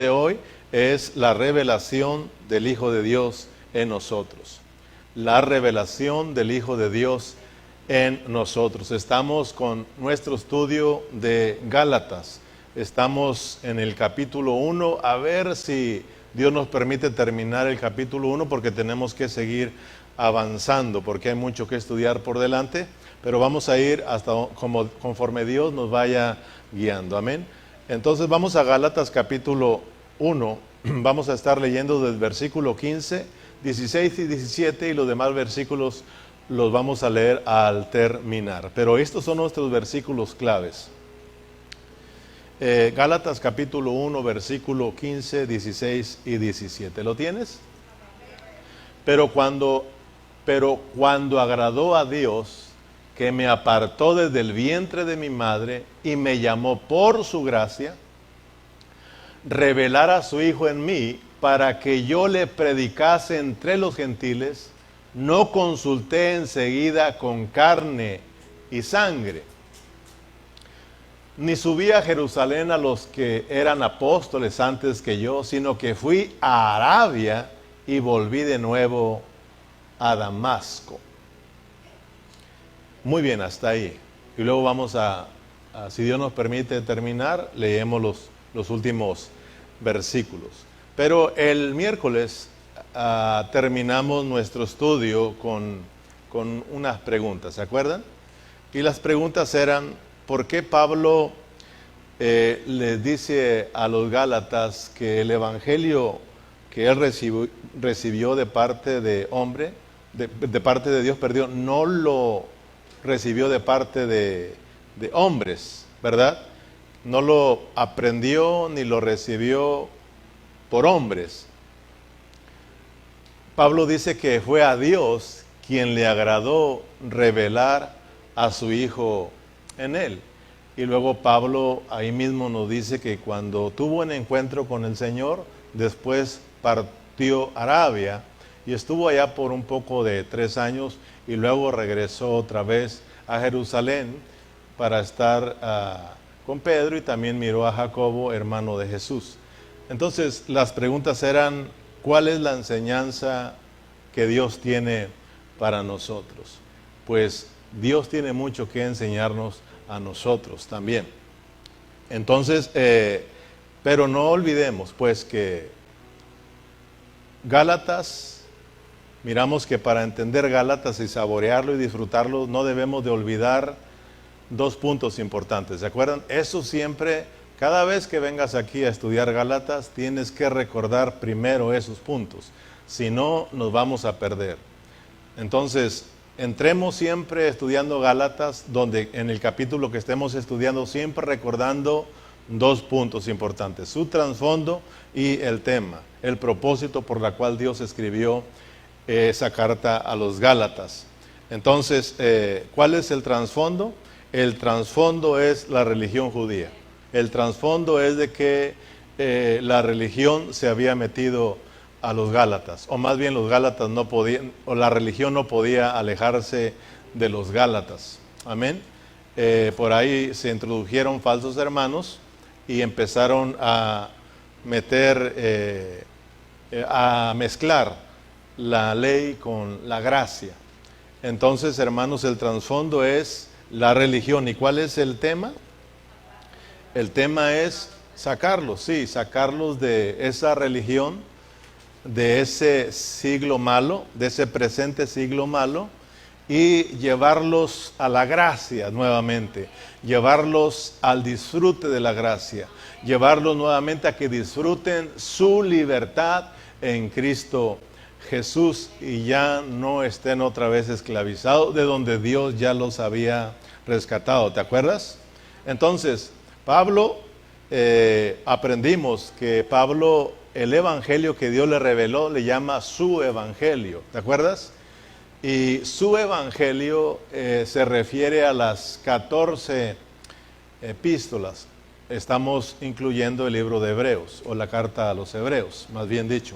De hoy es la revelación del Hijo de Dios en nosotros. La revelación del Hijo de Dios en nosotros. Estamos con nuestro estudio de Gálatas. Estamos en el capítulo 1. A ver si Dios nos permite terminar el capítulo 1 porque tenemos que seguir avanzando, porque hay mucho que estudiar por delante. Pero vamos a ir hasta conforme Dios nos vaya guiando. Amén. Entonces vamos a Gálatas capítulo 1, vamos a estar leyendo del versículo 15, 16 y 17 y los demás versículos los vamos a leer al terminar. Pero estos son nuestros versículos claves. Gálatas capítulo 1, versículo 15, 16 y 17. ¿Lo tienes? Pero cuando agradó a Dios, que me apartó desde el vientre de mi madre y me llamó por su gracia, revelar a su Hijo en mí para que yo le predicase entre los gentiles, no consulté enseguida con carne y sangre, ni subí a Jerusalén a los que eran apóstoles antes que yo, sino que fui a Arabia y volví de nuevo a Damasco. Muy bien, hasta ahí. Y luego vamos si Dios nos permite terminar, leemos los últimos versículos. Pero el miércoles terminamos nuestro estudio con unas preguntas, ¿se acuerdan? Y las preguntas eran, ¿por qué Pablo les dice a los Gálatas que el evangelio que él recibió de parte de parte de Dios, no lo recibió de parte de hombres, ¿verdad? No lo aprendió ni lo recibió por hombres. Pablo dice que fue a Dios quien le agradó revelar a su Hijo en él. Y luego Pablo ahí mismo nos dice que cuando tuvo un encuentro con el Señor, después partió a Arabia y estuvo allá por un poco de 3 años y luego regresó otra vez a Jerusalén para estar con Pedro y también miró a Jacobo, hermano de Jesús. Entonces las preguntas eran, ¿cuál es la enseñanza que Dios tiene para nosotros? Pues Dios tiene mucho que enseñarnos a nosotros también. Entonces, pero no olvidemos pues que Gálatas, miramos que para entender Gálatas y saborearlo y disfrutarlo no debemos de olvidar 2 puntos importantes, ¿se acuerdan? Eso siempre, cada vez que vengas aquí a estudiar Gálatas, tienes que recordar primero esos puntos, si no nos vamos a perder. Entonces, entremos siempre estudiando Gálatas, donde en el capítulo que estemos estudiando, siempre recordando 2 puntos importantes, su trasfondo y el tema, el propósito por la cual Dios escribió esa carta a los Gálatas. Entonces, ¿cuál es el trasfondo? El trasfondo es la religión judía. El trasfondo es de que la religión se había metido a los Gálatas, o más bien los Gálatas no podían, o la religión no podía alejarse de los Gálatas. Amén. Por ahí se introdujeron falsos hermanos y empezaron a mezclar la ley con la gracia. Entonces, hermanos, el trasfondo es la religión. ¿Y cuál es el tema? El tema es sacarlos de esa religión, de ese siglo malo, de ese presente siglo malo, y llevarlos a la gracia nuevamente, llevarlos al disfrute de la gracia, llevarlos nuevamente a que disfruten su libertad en Cristo Jesús y ya no estén otra vez esclavizados de donde Dios ya los había rescatado. ¿Te acuerdas? Entonces, Pablo, aprendimos que Pablo, el evangelio que Dios le reveló, le llama su evangelio. ¿Te acuerdas? Y su evangelio se refiere a las 14 epístolas. Estamos incluyendo el libro de Hebreos, o la carta a los Hebreos, más bien dicho.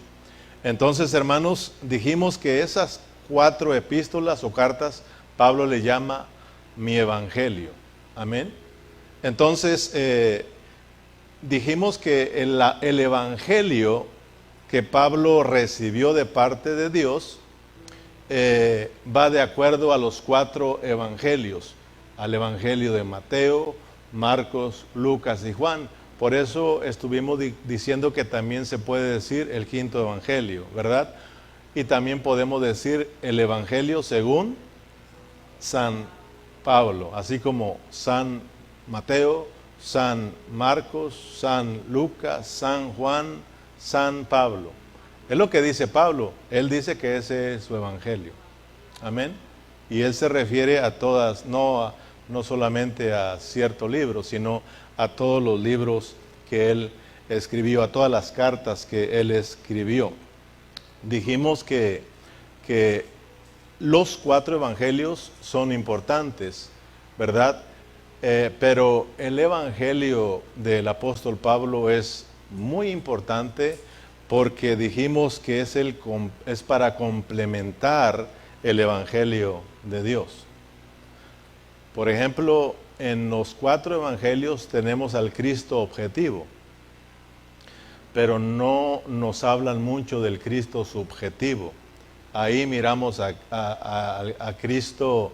Entonces, hermanos, dijimos que esas 4 epístolas o cartas, Pablo le llama mi evangelio. Amén. Entonces, dijimos que el evangelio que Pablo recibió de parte de Dios va de acuerdo a los 4 evangelios, al evangelio de Mateo, Marcos, Lucas y Juan. Por eso estuvimos diciendo que también se puede decir el 5.º evangelio, ¿verdad? Y también podemos decir el evangelio según San Pablo, así como San Mateo, San Marcos, San Lucas, San Juan, San Pablo. Es lo que dice Pablo. Él dice que ese es su evangelio. Amén. Y él se refiere a todas, no solamente a cierto libro, sino a todos los libros que él escribió, a todas las cartas que él escribió. Dijimos que los 4 evangelios son importantes, ¿verdad? Pero el evangelio del apóstol Pablo es muy importante porque dijimos que es para complementar el evangelio de Dios. Por ejemplo, en los 4 evangelios tenemos al Cristo objetivo, pero no nos hablan mucho del Cristo subjetivo. Ahí miramos a Cristo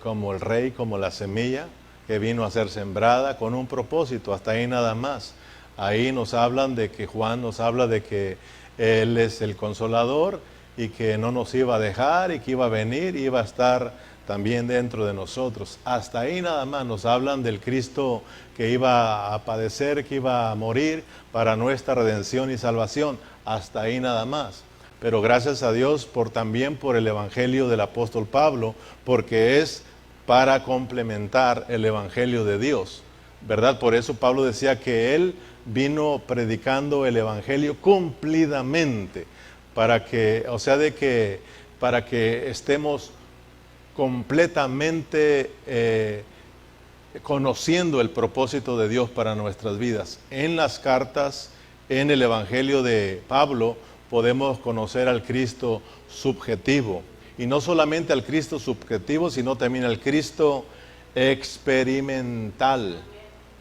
como el Rey, como la semilla que vino a ser sembrada con un propósito, hasta ahí nada más. Ahí nos hablan de que Juan nos habla de que Él es el Consolador y que no nos iba a dejar y que iba a venir y iba a estar también dentro de nosotros. Hasta ahí nada más nos hablan del Cristo que iba a padecer, que iba a morir para nuestra redención y salvación. Hasta ahí nada más. Pero gracias a Dios también por el evangelio del apóstol Pablo, porque es para complementar el evangelio de Dios, ¿verdad? Por eso Pablo decía que él vino predicando el evangelio cumplidamente, para que estemos completamente conociendo el propósito de Dios para nuestras vidas. En las cartas, en el evangelio de Pablo, podemos conocer al Cristo subjetivo. Y no solamente al Cristo subjetivo, sino también al Cristo experimental.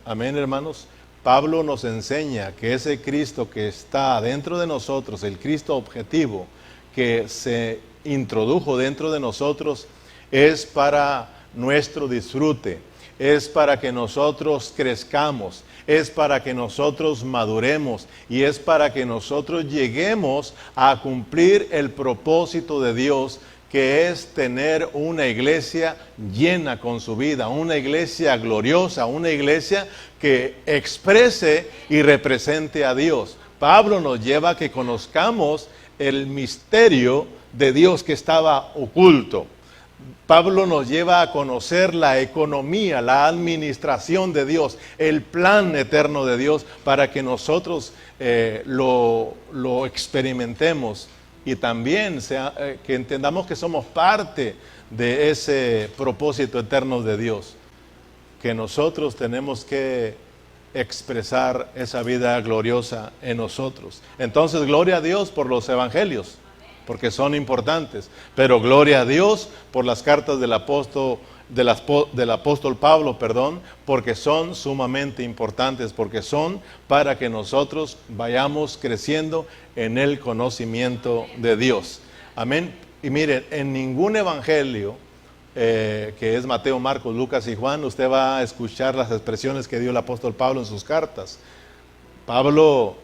Amén, hermanos. Pablo nos enseña que ese Cristo que está dentro de nosotros, el Cristo objetivo, que se introdujo dentro de nosotros, es para nuestro disfrute, es para que nosotros crezcamos, es para que nosotros maduremos y es para que nosotros lleguemos a cumplir el propósito de Dios, que es tener una iglesia llena con su vida, una iglesia gloriosa, una iglesia que exprese y represente a Dios. Pablo nos lleva a que conozcamos el misterio de Dios que estaba oculto. Pablo nos lleva a conocer la economía, la administración de Dios, el plan eterno de Dios, para que nosotros lo experimentemos y también que entendamos que somos parte de ese propósito eterno de Dios, que nosotros tenemos que expresar esa vida gloriosa en nosotros. Entonces, gloria a Dios por los evangelios, porque son importantes, pero gloria a Dios por las cartas del apóstol Pablo, porque son sumamente importantes, porque son para que nosotros vayamos creciendo en el conocimiento de Dios. Amén. Y miren, en ningún evangelio, que es Mateo, Marcos, Lucas y Juan, usted va a escuchar las expresiones que dio el apóstol Pablo en sus cartas. Pablo,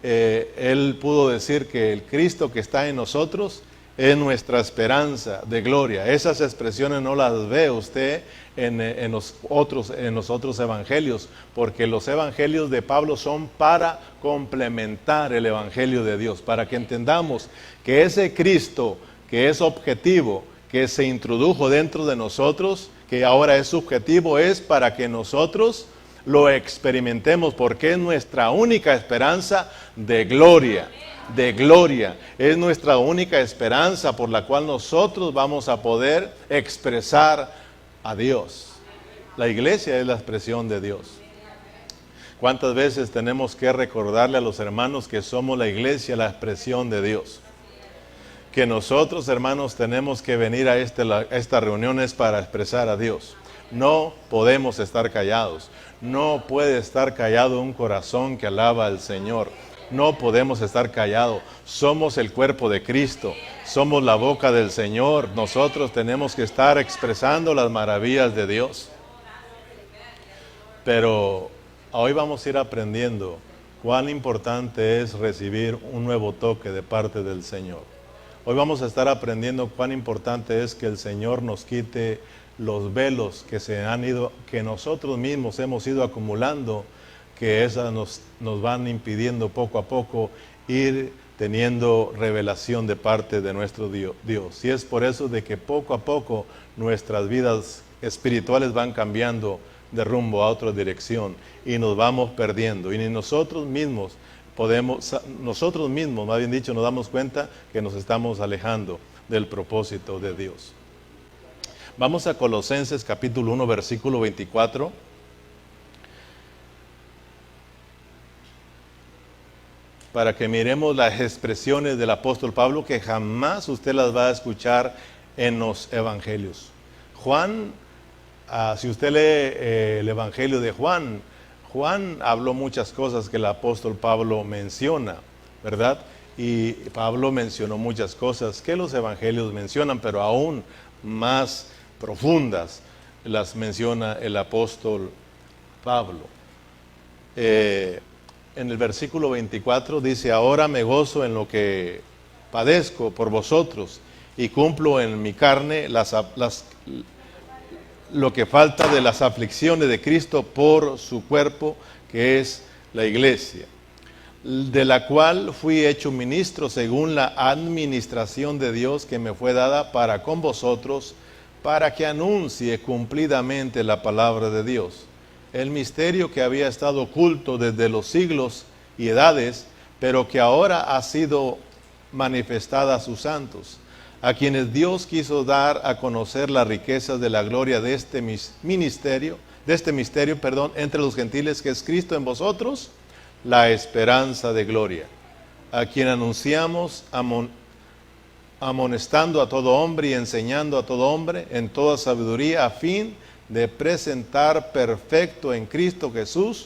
él pudo decir que el Cristo que está en nosotros es nuestra esperanza de gloria. Esas expresiones no las ve usted en los otros evangelios, porque los evangelios de Pablo son para complementar el evangelio de Dios, para que entendamos que ese Cristo que es objetivo, que se introdujo dentro de nosotros, que ahora es subjetivo, es para que nosotros lo experimentemos, porque es nuestra única esperanza de gloria. De gloria, es nuestra única esperanza por la cual nosotros vamos a poder expresar a Dios. La iglesia es la expresión de Dios. ¿Cuántas veces tenemos que recordarle a los hermanos que somos la iglesia, la expresión de Dios? Que nosotros, hermanos, tenemos que venir a estas reuniones para expresar a Dios. No podemos estar callados. No puede estar callado un corazón que alaba al Señor. No podemos estar callados. Somos el cuerpo de Cristo. Somos la boca del Señor. Nosotros tenemos que estar expresando las maravillas de Dios. Pero hoy vamos a ir aprendiendo cuán importante es recibir un nuevo toque de parte del Señor. Hoy vamos a estar aprendiendo cuán importante es que el Señor nos quite los velos que nosotros mismos hemos ido acumulando, que esas nos van impidiendo poco a poco ir teniendo revelación de parte de nuestro Dios. Y es por eso de que poco a poco nuestras vidas espirituales van cambiando de rumbo a otra dirección y nos vamos perdiendo. Y ni nosotros mismos más bien dicho, nos damos cuenta que nos estamos alejando del propósito de Dios. Vamos a Colosenses capítulo 1, versículo 24. Para que miremos las expresiones del apóstol Pablo que jamás usted las va a escuchar en los evangelios. Juan, si usted lee el evangelio de Juan habló muchas cosas que el apóstol Pablo menciona, ¿verdad? Y Pablo mencionó muchas cosas que los evangelios mencionan, pero aún más profundas las menciona el apóstol Pablo. En el versículo 24 dice: ahora me gozo en lo que padezco por vosotros y cumplo en mi carne lo que falta de las aflicciones de Cristo por su cuerpo, que es la iglesia, de la cual fui hecho ministro según la administración de Dios que me fue dada para con vosotros, para que anuncie cumplidamente la palabra de Dios, el misterio que había estado oculto desde los siglos y edades, pero que ahora ha sido manifestada a sus santos, a quienes Dios quiso dar a conocer las riquezas de la gloria de este misterio, entre los gentiles, que es Cristo en vosotros, la esperanza de gloria, a quien anunciamos amonestando a todo hombre y enseñando a todo hombre en toda sabiduría, a fin de presentar perfecto en Cristo Jesús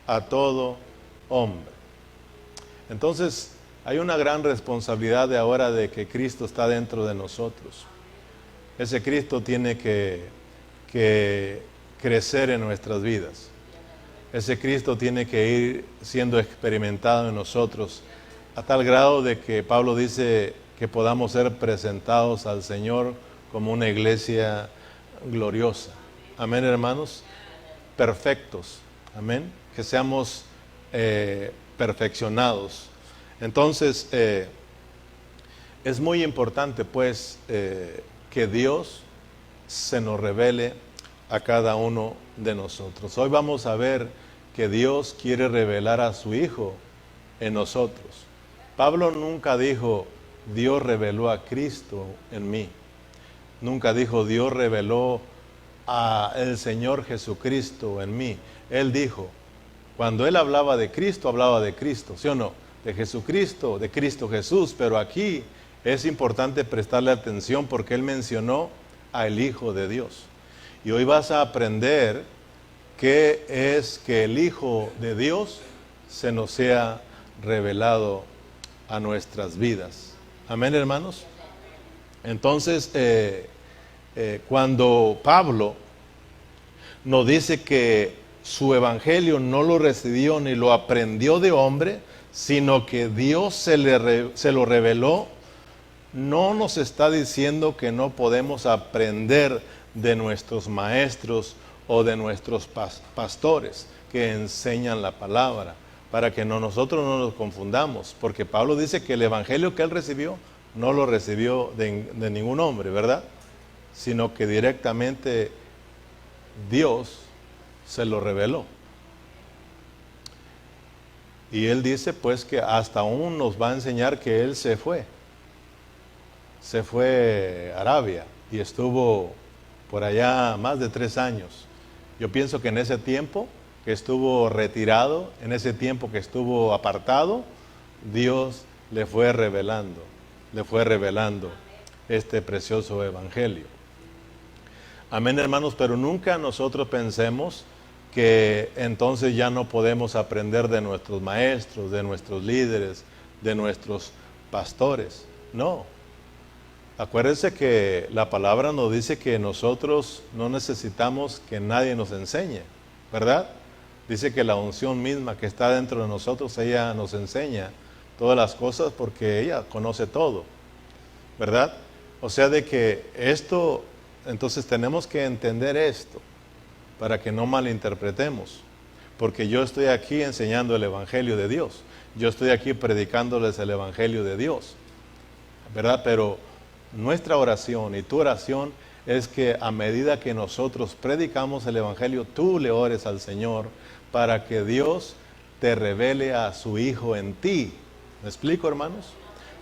a todo hombre. Entonces, hay una gran responsabilidad de ahora de que Cristo está dentro de nosotros. Ese Cristo tiene que crecer en nuestras vidas. Ese Cristo tiene que ir siendo experimentado en nosotros a tal grado de que Pablo dice que podamos ser presentados al Señor como una iglesia gloriosa. Amén, hermanos. Perfectos. Amén. Que seamos perfeccionados. Entonces, es muy importante pues que Dios se nos revele a cada uno de nosotros. Hoy vamos a ver que Dios quiere revelar a su Hijo en nosotros. Pablo nunca dijo: Dios reveló a Cristo en mí. Nunca dijo: Dios reveló a el Señor Jesucristo en mí. Él dijo, cuando él hablaba de Cristo, ¿sí o no? De Jesucristo, de Cristo Jesús, pero aquí es importante prestarle atención porque él mencionó al Hijo de Dios. Y hoy vas a aprender qué es que el Hijo de Dios se nos sea revelado a nuestras vidas. Amén, hermanos. Entonces, cuando Pablo nos dice que su evangelio no lo recibió ni lo aprendió de hombre, sino que Dios se lo reveló, no nos está diciendo que no podemos aprender de nuestros maestros o de nuestros pastores que enseñan la palabra, para que nosotros no nos confundamos, porque Pablo dice que el evangelio que él recibió no lo recibió de ningún hombre, ¿verdad? Sino que directamente Dios se lo reveló. Y él dice pues que hasta aún nos va a enseñar que él se fue a Arabia y estuvo por allá más de 3 años. Yo pienso que en ese tiempo que estuvo retirado, en ese tiempo que estuvo apartado, Dios le fue revelando este precioso evangelio. Amén, hermanos, pero nunca nosotros pensemos que entonces ya no podemos aprender de nuestros maestros, de nuestros líderes, de nuestros pastores. No. Acuérdense que la palabra nos dice que nosotros no necesitamos que nadie nos enseñe, ¿verdad? Dice que la unción misma que está dentro de nosotros, ella nos enseña todas las cosas porque ella conoce todo, ¿verdad? O sea, de que esto, entonces tenemos que entender esto para que no malinterpretemos, porque yo estoy aquí enseñando el Evangelio de Dios, yo estoy aquí predicándoles el Evangelio de Dios, ¿verdad? Pero nuestra oración y tu oración es que a medida que nosotros predicamos el Evangelio, tú le ores al Señor para que Dios te revele a su Hijo en ti. ¿Me explico, hermanos?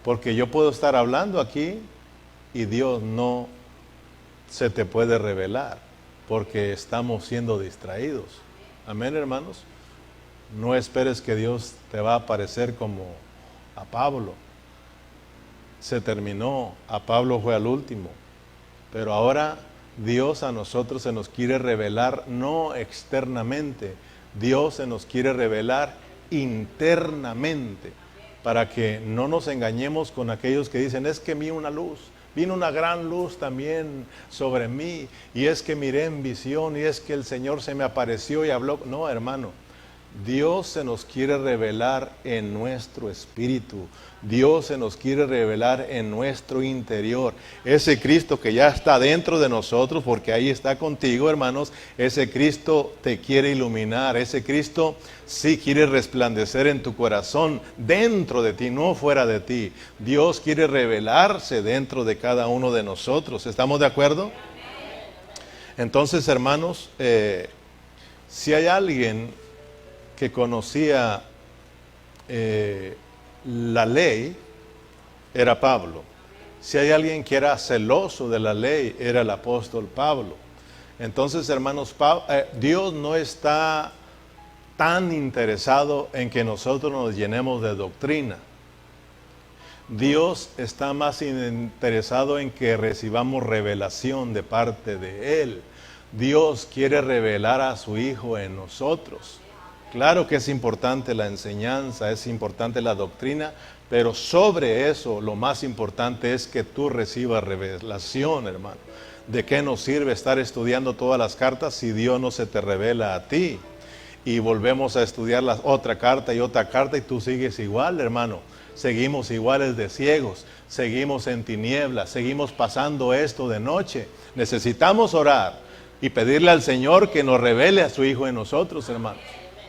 Porque yo puedo estar hablando aquí y Dios no se te puede revelar porque estamos siendo distraídos. Amén, hermanos. No esperes que Dios te va a aparecer como a Pablo. Se terminó, a Pablo fue al último, pero ahora Dios a nosotros se nos quiere revelar no externamente, Dios se nos quiere revelar internamente, para que no nos engañemos con aquellos que dicen, es que vi una luz, vino una gran luz también sobre mí, y es que miré en visión, y es que el Señor se me apareció y habló. No, hermano, Dios se nos quiere revelar en nuestro espíritu. Dios se nos quiere revelar en nuestro interior. Ese Cristo que ya está dentro de nosotros, porque ahí está contigo, hermanos, ese Cristo te quiere iluminar. Ese Cristo sí quiere resplandecer en tu corazón, dentro de ti, no fuera de ti. Dios quiere revelarse dentro de cada uno de nosotros. ¿Estamos de acuerdo? Entonces, hermanos, si hay alguien que conocía la ley, era Pablo. Si hay alguien que era celoso de la ley, era el apóstol Pablo. Entonces, hermanos, Dios no está tan interesado en que nosotros nos llenemos de doctrina. Dios está más interesado en que recibamos revelación de parte de Él. Dios quiere revelar a su Hijo en nosotros. Claro que es importante la enseñanza, es importante la doctrina, pero sobre eso lo más importante es que tú recibas revelación, hermano. ¿De qué nos sirve estar estudiando todas las cartas si Dios no se te revela a ti? Y volvemos a estudiar la otra carta y tú sigues igual, hermano. Seguimos iguales de ciegos, seguimos en tinieblas, seguimos pasando esto de noche. Necesitamos orar y pedirle al Señor que nos revele a su Hijo en nosotros, hermanos.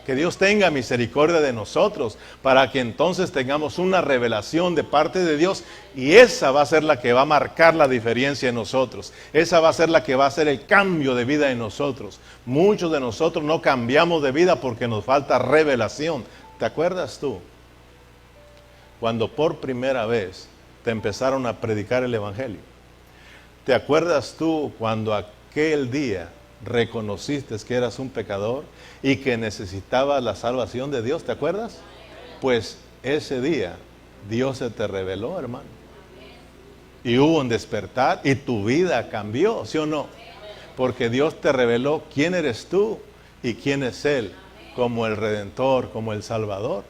Que Dios tenga misericordia de nosotros para que entonces tengamos una revelación de parte de Dios y esa va a ser la que va a marcar la diferencia en nosotros. Esa va a ser la que va a hacer el cambio de vida en nosotros. Muchos de nosotros no cambiamos de vida porque nos falta revelación. ¿Te acuerdas tú? Cuando por primera vez te empezaron a predicar el Evangelio. ¿Te acuerdas tú cuando aquel día reconociste que eras un pecador y que necesitabas la salvación de Dios? ¿Te acuerdas? Pues ese día Dios se te reveló, hermano. Y hubo un despertar y tu vida cambió, ¿sí o no? Porque Dios te reveló quién eres tú y quién es Él, como el Redentor, como el Salvador.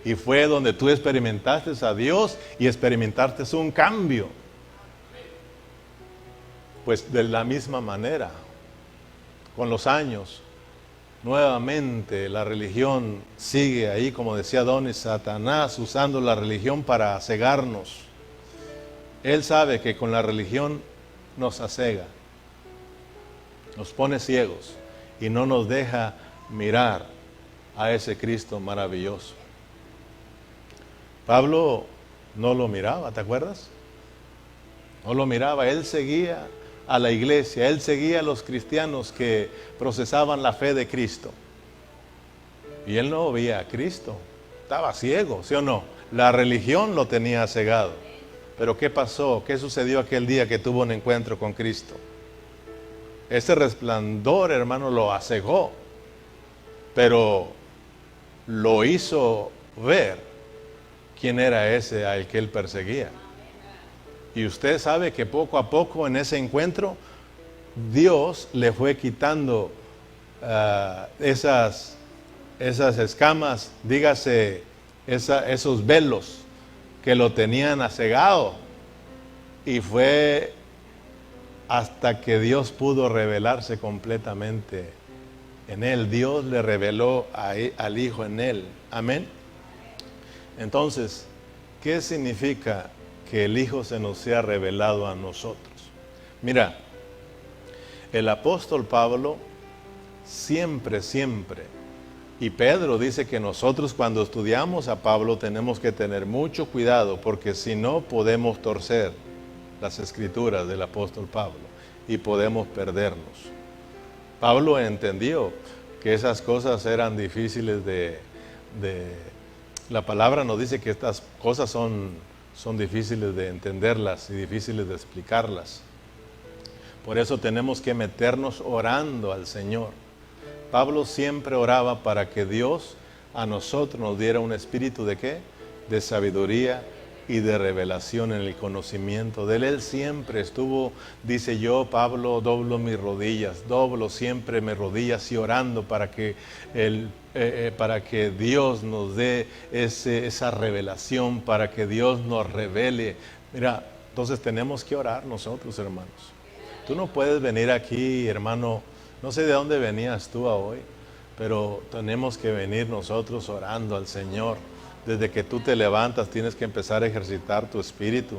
Y fue donde tú experimentaste a Dios y experimentaste un cambio. Pues de la misma manera, con los años, nuevamente la religión sigue ahí, como decía Don, Satanás usando la religión para cegarnos. Él sabe que con la religión nos acega, nos pone ciegos y no nos deja mirar a ese Cristo maravilloso. Pablo no lo miraba, ¿te acuerdas? No lo miraba, él seguía a la iglesia, él seguía a los cristianos que procesaban la fe de Cristo. Y él no veía a Cristo, estaba ciego, ¿sí o no? La religión lo tenía cegado. Pero ¿qué pasó? ¿Qué sucedió aquel día que tuvo un encuentro con Cristo? Ese resplandor, hermano, lo acegó, pero lo hizo ver quién era ese al que él perseguía. Y usted sabe que poco a poco en ese encuentro Dios le fue quitando esas escamas, dígase, esos velos que lo tenían acegado. Y fue hasta que Dios pudo revelarse completamente en él. Dios le reveló al Hijo en él. Amén. Entonces, ¿qué significa que el Hijo se nos sea revelado a nosotros? Mira, el apóstol Pablo siempre, y Pedro dice que nosotros cuando estudiamos a Pablo tenemos que tener mucho cuidado, porque si no podemos torcer las escrituras del apóstol Pablo y podemos perdernos. Pablo entendió que esas cosas eran difíciles la palabra nos dice que estas cosas son difíciles de entenderlas y difíciles de explicarlas. Por eso tenemos que meternos orando al Señor. Pablo siempre oraba para que Dios a nosotros nos diera un espíritu ¿de qué? De sabiduría y de revelación en el conocimiento de él. Él siempre estuvo, dice yo, Pablo, doblo mis rodillas, doblo siempre mis rodillas y orando para que Dios nos dé esa revelación, para que Dios nos revele. Mira, entonces tenemos que orar nosotros, hermanos. Tú no puedes venir aquí, hermano, no sé de dónde venías tú a hoy, pero tenemos que venir nosotros orando al Señor. Desde que tú te levantas tienes que empezar a ejercitar tu espíritu.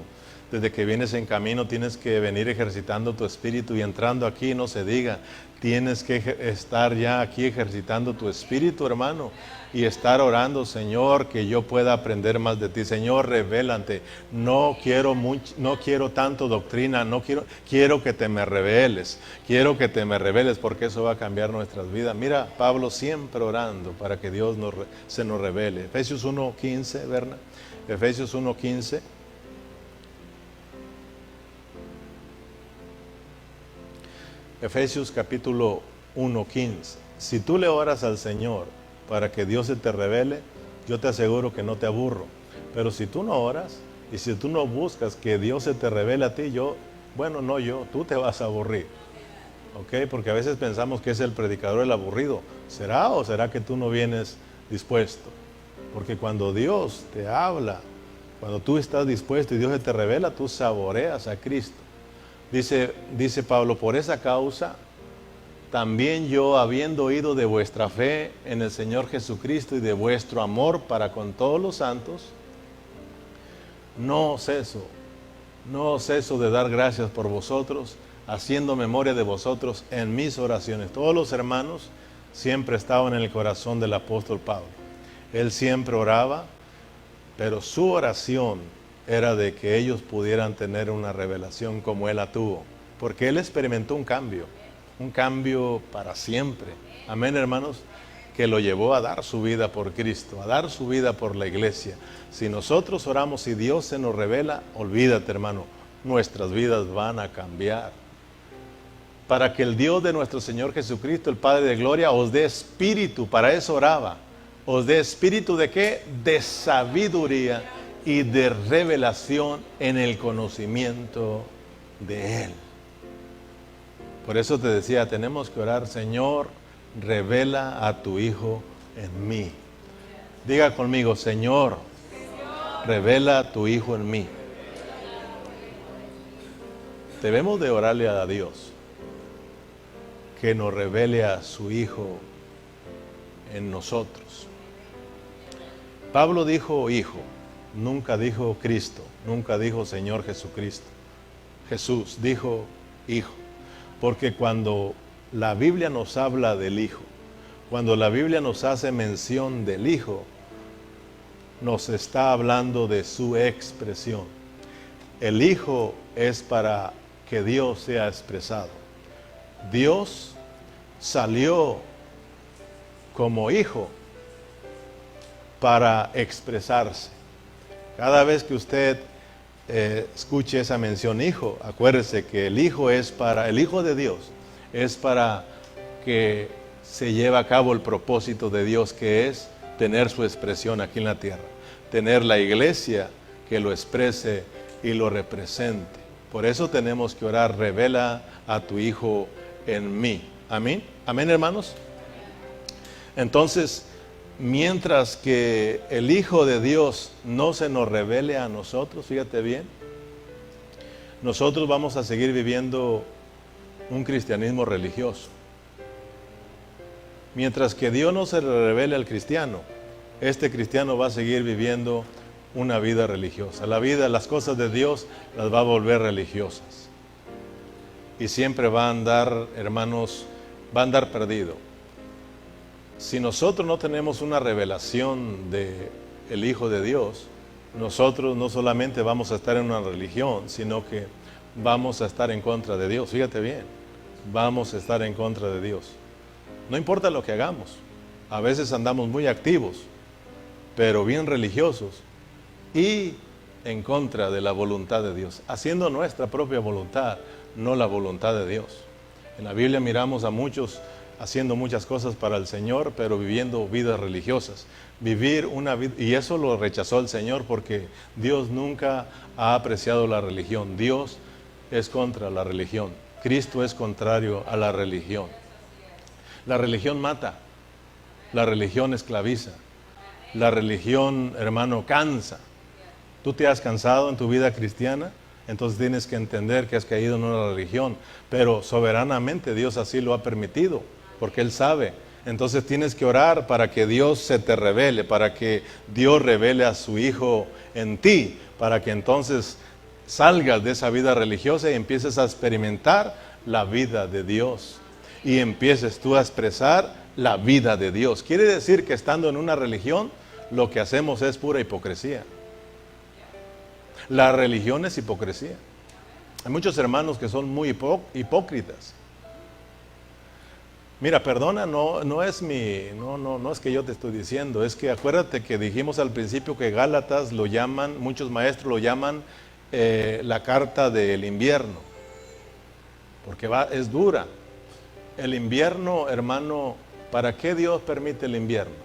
Desde que vienes en camino tienes que venir ejercitando tu espíritu, y entrando aquí no se diga, tienes que estar ya aquí ejercitando tu espíritu, hermano, y estar orando, Señor, que yo pueda aprender más de ti. Señor, revélate. No quiero tanto doctrina, quiero que te me reveles. Quiero que te me reveles, porque eso va a cambiar nuestras vidas. Mira, Pablo siempre orando para que Dios se nos revele. Efesios 1:15, Berna. Efesios 1:15. Efesios capítulo 1:15. Si tú le oras al Señor para que Dios se te revele, yo te aseguro que no te aburro. Pero si tú no oras y si tú no buscas que Dios se te revele a ti, tú te vas a aburrir. ¿Ok? Porque a veces pensamos que es el predicador el aburrido. ¿Será o será que tú no vienes dispuesto? Porque cuando Dios te habla, cuando tú estás dispuesto y Dios se te revela, tú saboreas a Cristo. Dice Pablo, por esa causa, también yo, habiendo oído de vuestra fe en el Señor Jesucristo y de vuestro amor para con todos los santos, no ceso de dar gracias por vosotros, haciendo memoria de vosotros en mis oraciones. Todos los hermanos siempre estaban en el corazón del apóstol Pablo. Él siempre oraba, pero su oración era de que ellos pudieran tener una revelación como él la tuvo, porque él experimentó un cambio para siempre. Amén, hermanos, que lo llevó a dar su vida por Cristo, a dar su vida por la iglesia. Si nosotros oramos y Dios se nos revela, olvídate, hermano, nuestras vidas van a cambiar. Para que el Dios de nuestro Señor Jesucristo, el Padre de gloria, os dé espíritu, para eso oraba, os dé espíritu ¿de qué? De sabiduría y de revelación en el conocimiento de Él. Por eso te decía, tenemos que orar, Señor, revela a tu Hijo en mí. Diga conmigo, Señor, revela a tu Hijo en mí. Debemos de orarle a Dios que nos revele a su Hijo en nosotros. Pablo dijo Hijo, nunca dijo Cristo, nunca dijo Señor Jesucristo. Jesús dijo Hijo, porque cuando la Biblia nos habla del Hijo, cuando la Biblia nos hace mención del Hijo, nos está hablando de su expresión. El Hijo es para que Dios sea expresado. Dios salió como Hijo para expresarse. Cada vez que usted escuche esa mención Hijo, acuérdese que el Hijo de Dios es para que se lleve a cabo el propósito de Dios, que es tener su expresión aquí en la tierra, tener la iglesia que lo exprese y lo represente. Por eso tenemos que orar, revela a tu Hijo en mí. Amén. Amén, hermanos. Entonces, mientras que el Hijo de Dios no se nos revele a nosotros, fíjate bien, nosotros vamos a seguir viviendo un cristianismo religioso. Mientras que Dios no se revele al cristiano, este cristiano va a seguir viviendo una vida religiosa. La vida, las cosas de Dios las va a volver religiosas. Y siempre va a andar, hermanos, va a andar perdido. Si nosotros no tenemos una revelación del Hijo de Dios, nosotros no solamente vamos a estar en una religión, sino que vamos a estar en contra de Dios. Fíjate bien, vamos a estar en contra de Dios. No importa lo que hagamos, a veces andamos muy activos, pero bien religiosos y en contra de la voluntad de Dios, haciendo nuestra propia voluntad, no la voluntad de Dios. En la Biblia miramos a muchos haciendo muchas cosas para el Señor, pero viviendo vidas religiosas. Vivir una vida, y eso lo rechazó el Señor porque Dios nunca ha apreciado la religión. Dios es contra la religión. Cristo es contrario a la religión. La religión mata, la religión esclaviza, la religión, hermano, cansa. ¿Tú te has cansado en tu vida cristiana? Entonces tienes que entender que has caído en una religión, pero soberanamente Dios así lo ha permitido, porque Él sabe. Entonces tienes que orar para que Dios se te revele, para que Dios revele a su Hijo en ti, para que entonces salgas de esa vida religiosa y empieces a experimentar la vida de Dios. Y empieces tú a expresar la vida de Dios. Quiere decir que estando en una religión, lo que hacemos es pura hipocresía. La religión es hipocresía. Hay muchos hermanos que son muy hipócritas. Mira, perdona, no es que yo te estoy diciendo, es que acuérdate que dijimos al principio que Gálatas lo llaman, muchos maestros lo llaman la carta del invierno, porque es dura. El invierno, hermano, ¿para qué Dios permite el invierno?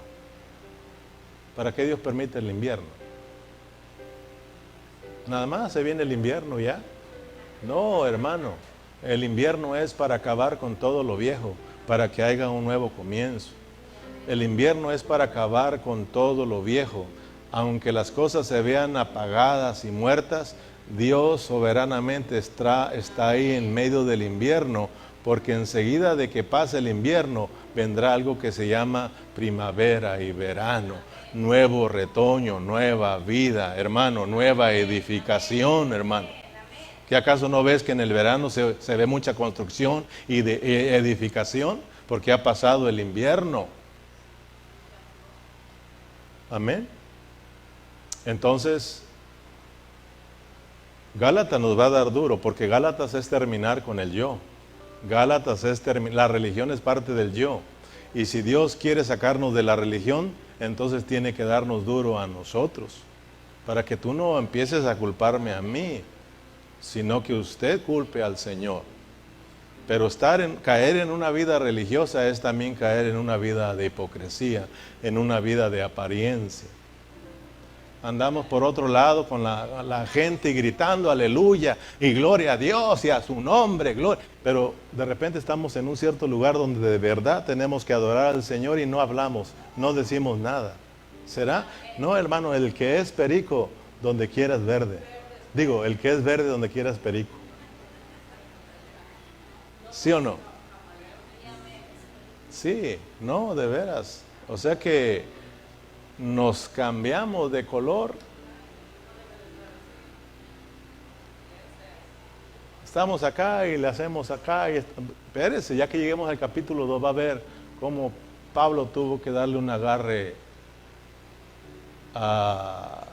¿Para qué Dios permite el invierno? Nada más se viene el invierno ya. No, hermano, el invierno es para acabar con todo lo viejo, para que haya un nuevo comienzo. El invierno es para acabar con todo lo viejo. Aunque las cosas se vean apagadas y muertas, Dios soberanamente está ahí en medio del invierno, porque enseguida de que pase el invierno, vendrá algo que se llama primavera y verano, nuevo retoño, nueva vida, hermano, nueva edificación, hermano. ¿Qué acaso no ves que en el verano se ve mucha construcción y de edificación? Porque ha pasado el invierno. Amén. Entonces, Gálatas nos va a dar duro, porque Gálatas es terminar con el yo. Gálatas es la religión es parte del yo. Y si Dios quiere sacarnos de la religión, entonces tiene que darnos duro a nosotros, para que tú no empieces a culparme a mí, sino que usted culpe al Señor. Pero caer en una vida religiosa es también caer en una vida de hipocresía, en una vida de apariencia. Andamos por otro lado con la gente gritando aleluya y gloria a Dios y a su nombre, gloria. Pero de repente estamos en un cierto lugar donde de verdad tenemos que adorar al Señor y no hablamos, no decimos nada. ¿Será? No, hermano, el que es perico, donde quieras verde. Digo, el que es verde, donde quieras perico. ¿Sí o no? Sí, no, de veras. O sea que nos cambiamos de color. Estamos acá y le hacemos acá. Espérese, ya que lleguemos al capítulo 2 va a ver cómo Pablo tuvo que darle un agarre a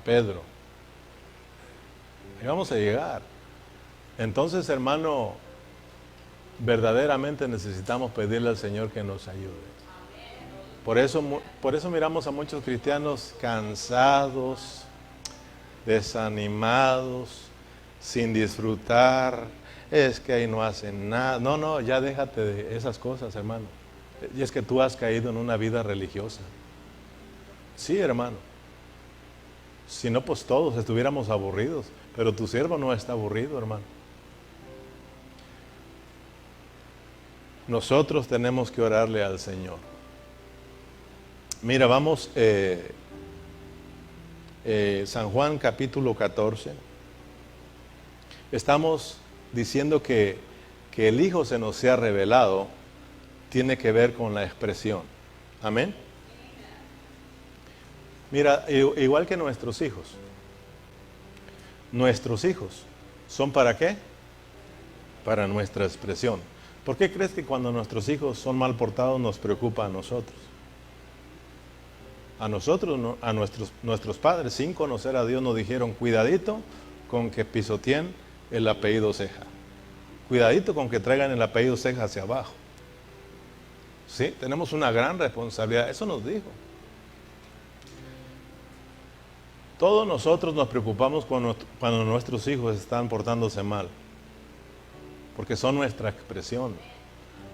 Pedro. Y vamos a llegar. Entonces, hermano, verdaderamente necesitamos pedirle al Señor que nos ayude. Por eso miramos a muchos cristianos cansados, desanimados, sin disfrutar. Es que ahí no hacen nada. No, ya déjate de esas cosas, hermano. Y es que tú has caído en una vida religiosa. Sí, hermano. Si no, pues todos estuviéramos aburridos. Pero tu siervo no está aburrido, hermano. Nosotros tenemos que orarle al Señor. Mira, vamos, San Juan capítulo 14. Estamos diciendo que el Hijo se nos sea revelado, tiene que ver con la expresión. Amén. Mira, igual que nuestros hijos. Nuestros hijos son ¿para qué? Para nuestra expresión. ¿Por qué crees que cuando nuestros hijos son mal portados nos preocupa a nosotros? A nosotros, no, a nuestros padres, sin conocer a Dios, nos dijeron, cuidadito con que pisoteen el apellido Ceja. Cuidadito con que traigan el apellido Ceja hacia abajo. Sí, tenemos una gran responsabilidad. Eso nos dijo. Todos nosotros nos preocupamos cuando nuestros hijos están portándose mal, porque son nuestra expresión.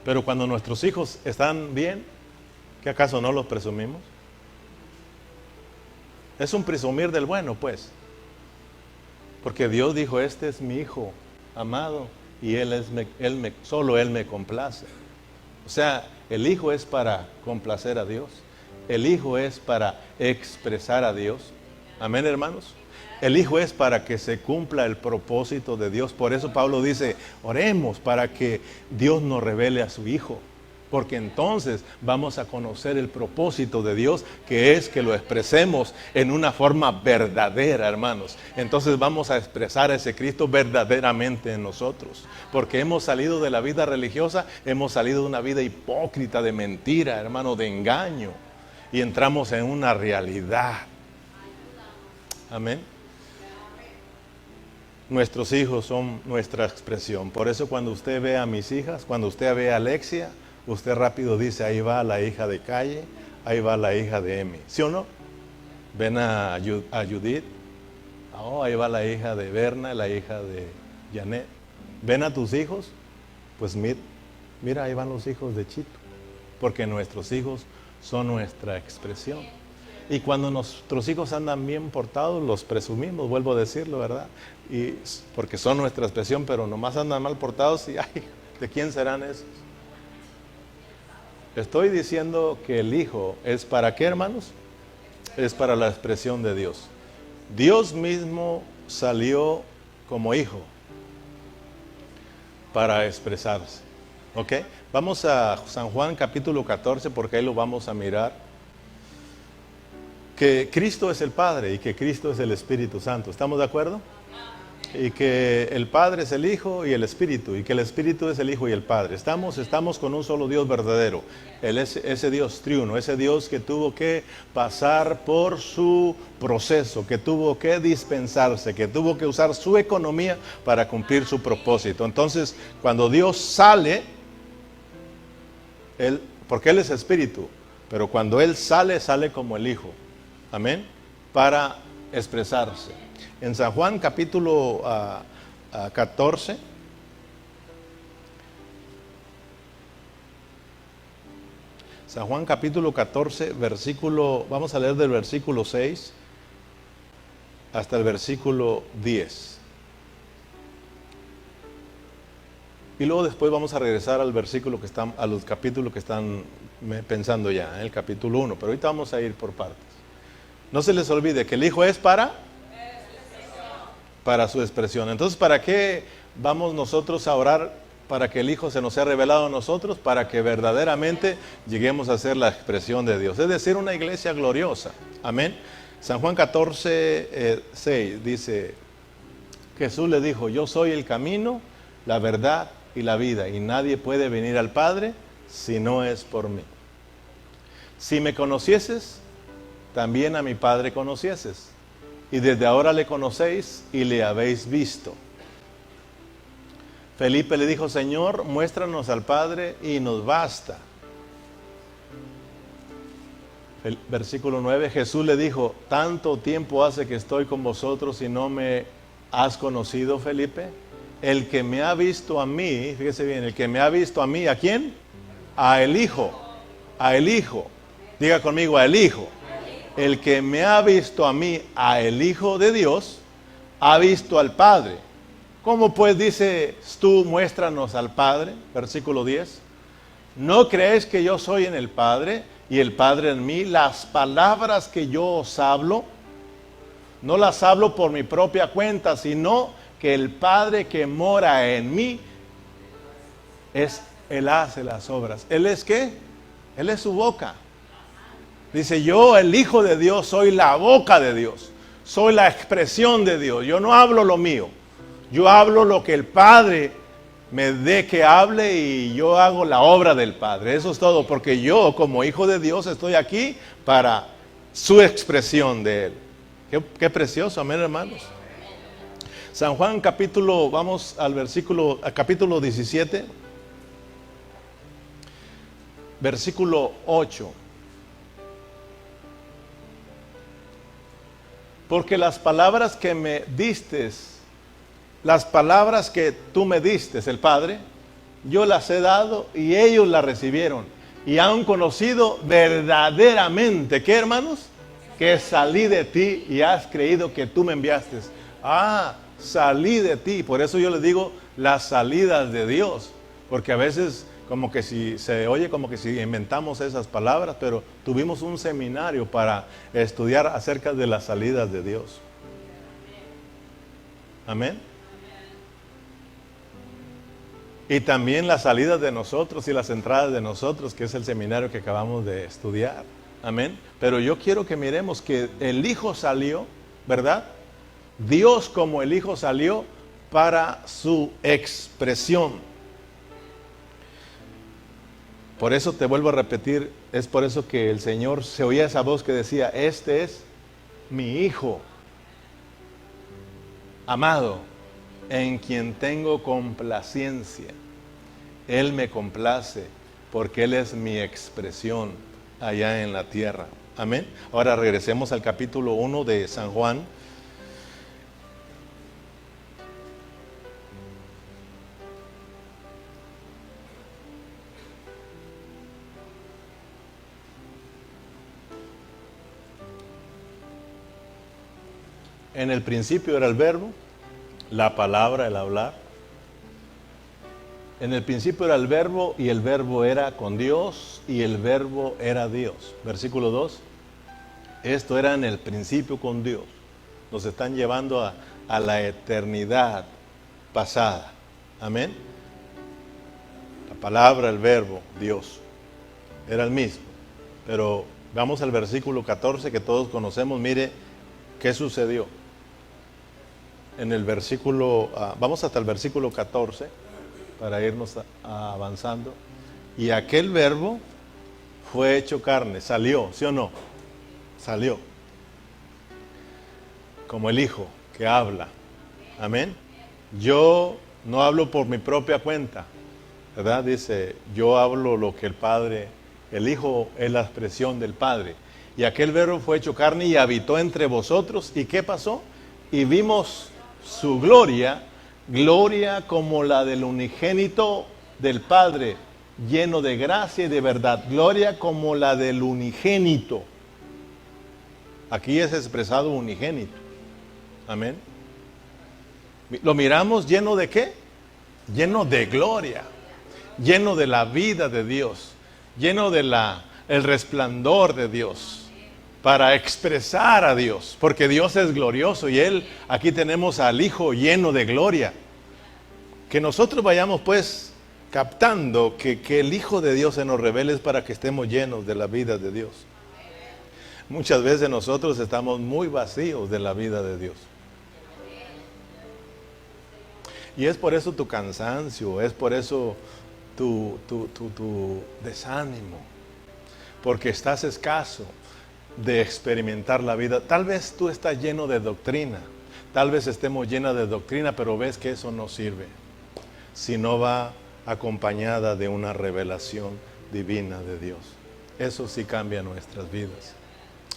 Pero cuando nuestros hijos están bien, ¿qué acaso no los presumimos? Es un presumir del bueno, pues. Porque Dios dijo, este es mi hijo amado y solo Él me complace. O sea, el hijo es para complacer a Dios. El hijo es para expresar a Dios. Amén, hermanos. El Hijo es para que se cumpla el propósito de Dios. Por eso Pablo dice, oremos para que Dios nos revele a su Hijo. Porque entonces vamos a conocer el propósito de Dios, que es que lo expresemos en una forma verdadera, hermanos. Entonces vamos a expresar a ese Cristo verdaderamente en nosotros. Porque hemos salido de la vida religiosa, hemos salido de una vida hipócrita, de mentira, hermano, de engaño. Y entramos en una realidad. Amén. Nuestros hijos son nuestra expresión. Por eso cuando usted ve a mis hijas, cuando usted ve a Alexia, usted rápido dice, ahí va la hija de Calle, ahí va la hija de Emi. ¿Sí o no? Ven a Judith, oh, ahí va la hija de Berna, la hija de Janet. ¿Ven a tus hijos? Pues mira, ahí van los hijos de Chito. Porque nuestros hijos son nuestra expresión. Y cuando nuestros hijos andan bien portados, los presumimos, vuelvo a decirlo, ¿verdad? Y porque son nuestra expresión, pero nomás andan mal portados y, ay, ¿de quién serán esos? Estoy diciendo que el Hijo es ¿para qué, hermanos? Es para la expresión de Dios. Dios mismo salió como Hijo para expresarse. ¿Ok? Vamos a San Juan capítulo 14 porque ahí lo vamos a mirar. Que Cristo es el Padre y que Cristo es el Espíritu Santo. ¿Estamos de acuerdo? Y que el Padre es el Hijo y el Espíritu, y que el Espíritu es el Hijo y el Padre. Estamos con un solo Dios verdadero, ese Dios triuno, ese Dios que tuvo que pasar por su proceso, que tuvo que dispensarse, que tuvo que usar su economía para cumplir su propósito. Entonces, cuando Dios sale, porque Él es Espíritu, pero cuando Él sale como el Hijo. Amén. Para expresarse. En San Juan capítulo 14. San Juan capítulo 14, vamos a leer del versículo 6 hasta el versículo 10. Y luego después vamos a regresar al versículo a los capítulos que están pensando ya, el capítulo 1. Pero ahorita vamos a ir por partes. No se les olvide que el Hijo es para su expresión. Entonces, ¿para qué vamos nosotros a orar para que el Hijo se nos sea revelado a nosotros? Para que verdaderamente lleguemos a ser la expresión de Dios. Es decir, una iglesia gloriosa. Amén. San Juan 14, 6 dice, Jesús le dijo, yo soy el camino, la verdad y la vida. Y nadie puede venir al Padre si no es por mí. Si me conocieses, también a mi Padre conocieses, y desde ahora le conocéis y le habéis visto. Felipe le dijo, Señor, muéstranos al Padre y nos basta. Versículo 9, Jesús le dijo, tanto tiempo hace que estoy con vosotros y no me has conocido, Felipe. El que me ha visto a mí, fíjese bien, el que me ha visto a mí, ¿a quién? A el Hijo, a el Hijo. Diga conmigo, a el Hijo. el que me ha visto a mí, a el Hijo de Dios, ha visto al Padre. ¿Cómo pues dices tú, muéstranos al Padre? Versículo 10. ¿No creéis que yo soy en el Padre y el Padre en mí? Las palabras que yo os hablo, no las hablo por mi propia cuenta, sino que el Padre que mora en mí, Él hace las obras. ¿Él es qué? Él es su boca. Dice, yo, el Hijo de Dios, soy la boca de Dios. Soy la expresión de Dios. Yo no hablo lo mío. Yo hablo lo que el Padre me dé que hable y yo hago la obra del Padre. Eso es todo, porque yo, como Hijo de Dios, estoy aquí para su expresión de Él. Qué precioso, amén, hermanos. San Juan capítulo, vamos al capítulo 17, versículo 8. Porque las palabras que me distes, las palabras que tú me distes, el Padre, yo las he dado y ellos las recibieron y han conocido verdaderamente, ¿qué, hermanos? Que salí de ti y has creído que tú me enviaste. Salí de ti. Por eso yo les digo las salidas de Dios, porque a veces como que si se oye como que si inventamos esas palabras, pero tuvimos un seminario para estudiar acerca de las salidas de Dios. Amén. Y también las salidas de nosotros y las entradas de nosotros, que es el seminario que acabamos de estudiar. Amén. Pero yo quiero que miremos que el Hijo salió, ¿verdad? Dios como el Hijo salió para su expresión. Por eso te vuelvo a repetir, es por eso que el Señor se oía esa voz que decía, este es mi Hijo amado, en quien tengo complacencia. Él me complace porque Él es mi expresión allá en la tierra. Amén. Ahora regresemos al capítulo 1 de San Juan. En el principio era el verbo, la palabra, el hablar. En el principio era el verbo y el verbo era con Dios y el verbo era Dios. Versículo 2. Esto era en el principio con Dios. Nos están llevando a la eternidad pasada. Amén. La palabra, el verbo, Dios. Era el mismo. Pero vamos al versículo 14 que todos conocemos. Mire qué sucedió. En el versículo, vamos hasta el versículo 14 para irnos avanzando. Y aquel verbo fue hecho carne, salió, ¿sí o no? Salió. Como el Hijo que habla. Amén. Yo no hablo por mi propia cuenta, ¿verdad? Dice, yo hablo lo que el Padre, el Hijo es la expresión del Padre. Y aquel verbo fue hecho carne y habitó entre vosotros. ¿Y qué pasó? Y vimos su gloria, gloria como la del unigénito del Padre, lleno de gracia y de verdad. Gloria como la del unigénito. Aquí es expresado unigénito. Amén. Lo miramos lleno de ¿qué? Lleno de gloria, lleno de la vida de Dios, lleno de el resplandor de Dios, para expresar a Dios, porque Dios es glorioso y aquí tenemos al Hijo lleno de gloria. Que nosotros vayamos pues captando que el Hijo de Dios se nos revele para que estemos llenos de la vida de Dios. Muchas veces nosotros estamos muy vacíos de la vida de Dios. Y es por eso tu cansancio, es por eso tu desánimo, porque estás escaso de experimentar la vida. Tal vez tú estás lleno de doctrina, tal vez estemos llenos de doctrina, pero ves que eso no sirve si no va acompañada de una revelación divina de Dios. Eso sí cambia nuestras vidas.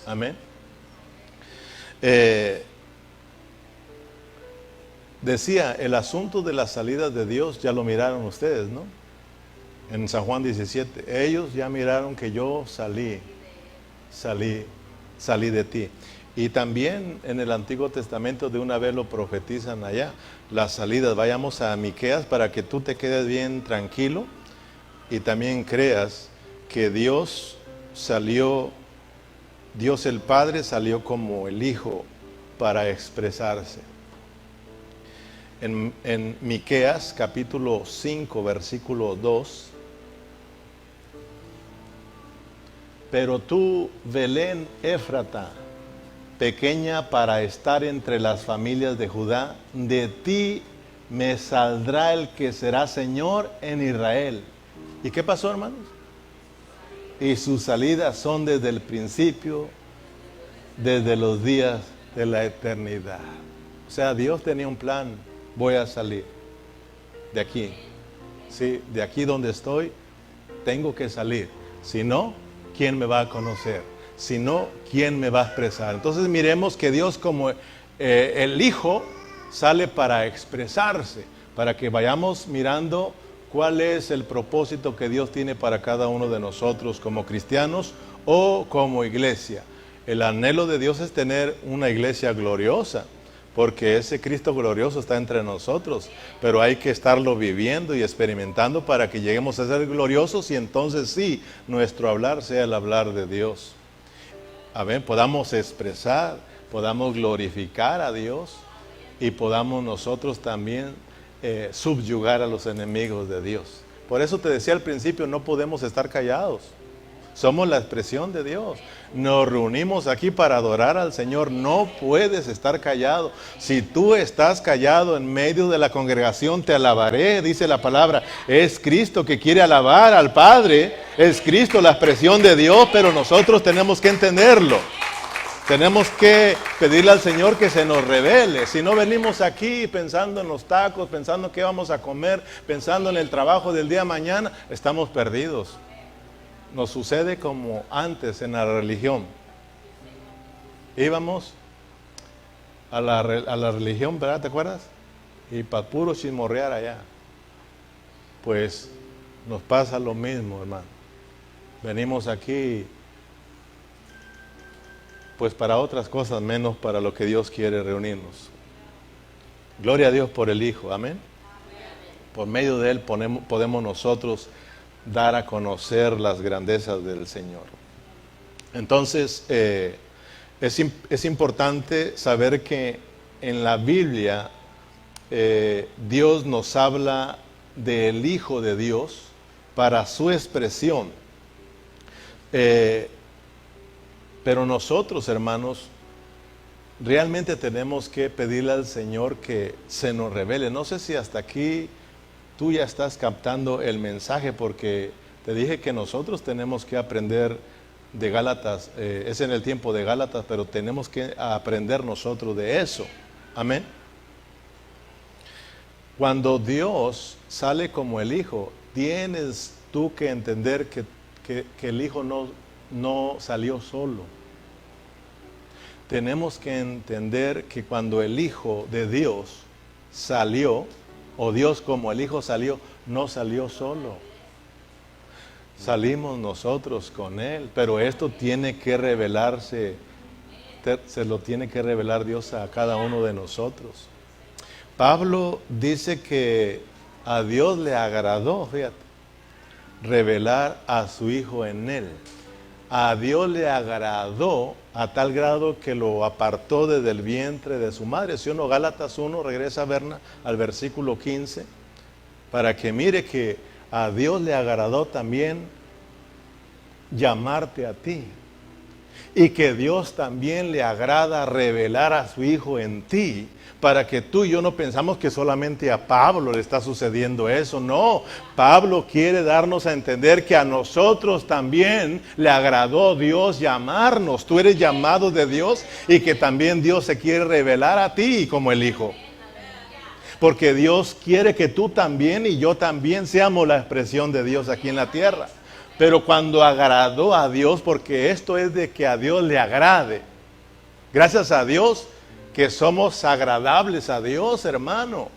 Amén. Decía, el asunto de las salidas de Dios ya lo miraron ustedes, ¿no? En San Juan 17, ellos ya miraron que yo salí salí de ti. Y también en el Antiguo Testamento de una vez lo profetizan allá, las salidas. Vayamos a Miqueas para que tú te quedes bien tranquilo y también creas que Dios salió, Dios el Padre salió como el Hijo para expresarse. En Miqueas capítulo 5 versículo 2, pero tú, Belén Éfrata, pequeña para estar entre las familias de Judá, de ti me saldrá el que será Señor en Israel. ¿Y qué pasó, hermanos? Y sus salidas son desde el principio, desde los días de la eternidad. O sea, Dios tenía un plan. Voy a salir de aquí. Sí, de aquí donde estoy, tengo que salir. Si no, ¿quién me va a conocer? Si no, ¿quién me va a expresar? Entonces miremos que Dios como el Hijo sale para expresarse, para que vayamos mirando cuál es el propósito que Dios tiene para cada uno de nosotros como cristianos o como iglesia. El anhelo de Dios es tener una iglesia gloriosa, porque ese Cristo glorioso está entre nosotros, pero hay que estarlo viviendo y experimentando para que lleguemos a ser gloriosos y entonces sí, nuestro hablar sea el hablar de Dios. Podamos expresar, podamos glorificar a Dios y podamos nosotros también subyugar a los enemigos de Dios. Por eso te decía al principio, no podemos estar callados. Somos la expresión de Dios. Nos reunimos aquí para adorar al Señor. No puedes estar callado. Si tú estás callado en medio de la congregación, te alabaré, dice la palabra. Es Cristo que quiere alabar al Padre. Es Cristo la expresión de Dios, pero nosotros tenemos que entenderlo. Tenemos que pedirle al Señor que se nos revele. Si no venimos aquí pensando en los tacos, pensando en qué vamos a comer, pensando en el trabajo del día de mañana, estamos perdidos. Nos sucede como antes en la religión. Íbamos a la religión, ¿verdad? ¿Te acuerdas? Y para puro chismorrear allá. Pues nos pasa lo mismo, hermano. Venimos aquí pues para otras cosas, menos para lo que Dios quiere reunirnos. Gloria a Dios por el Hijo, amén. Por medio de Él podemos nosotros dar a conocer las grandezas del Señor. Entonces, es importante saber que en la Biblia Dios nos habla del Hijo de Dios para su expresión. Pero nosotros, hermanos, realmente tenemos que pedirle al Señor que se nos revele. No sé si hasta aquí tú ya estás captando el mensaje, porque te dije que nosotros tenemos que aprender de Gálatas, es en el tiempo de Gálatas, pero tenemos que aprender nosotros de eso. Amén. Cuando Dios sale como el Hijo, tienes tú que entender que el Hijo no salió solo. Tenemos que entender que cuando el Hijo de Dios salió, o Dios como el Hijo salió, no salió solo. Salimos nosotros con Él, pero esto tiene que revelarse, se lo tiene que revelar Dios a cada uno de nosotros. Pablo dice que a Dios le agradó, fíjate, revelar a su Hijo en Él. A Dios le agradó a tal grado que lo apartó desde el vientre de su madre. Si uno, Gálatas 1, regresa a Berna al versículo 15, para que mire que a Dios le agradó también llamarte a ti. Y que Dios también le agrada revelar a su Hijo en ti, para que tú y yo no pensamos que solamente a Pablo le está sucediendo eso. No, Pablo quiere darnos a entender que a nosotros también le agradó Dios llamarnos. Tú eres llamado de Dios y que también Dios se quiere revelar a ti como el Hijo. Porque Dios quiere que tú también y yo también seamos la expresión de Dios aquí en la tierra. Pero cuando agradó a Dios, porque esto es de que a Dios le agrade. Gracias a Dios que somos agradables a Dios, hermano.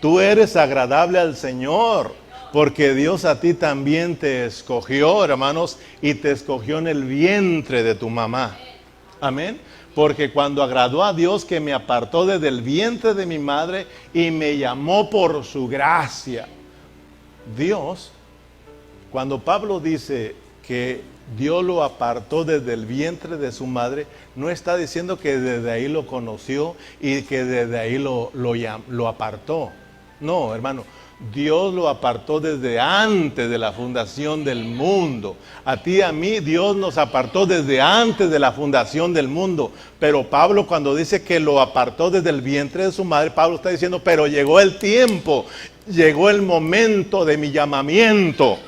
Tú eres agradable al Señor, porque Dios a ti también te escogió, hermanos, y te escogió en el vientre de tu mamá. Amén. Porque cuando agradó a Dios que me apartó desde el vientre de mi madre y me llamó por su gracia. Dios, cuando Pablo dice que Dios lo apartó desde el vientre de su madre, no está diciendo que desde ahí lo conoció y que desde ahí lo apartó. No, hermano. Dios lo apartó desde antes de la fundación del mundo. A ti y a mí Dios nos apartó desde antes de la fundación del mundo. Pero Pablo, cuando dice que lo apartó desde el vientre de su madre, Pablo está diciendo, pero llegó el tiempo, llegó el momento de mi llamamiento.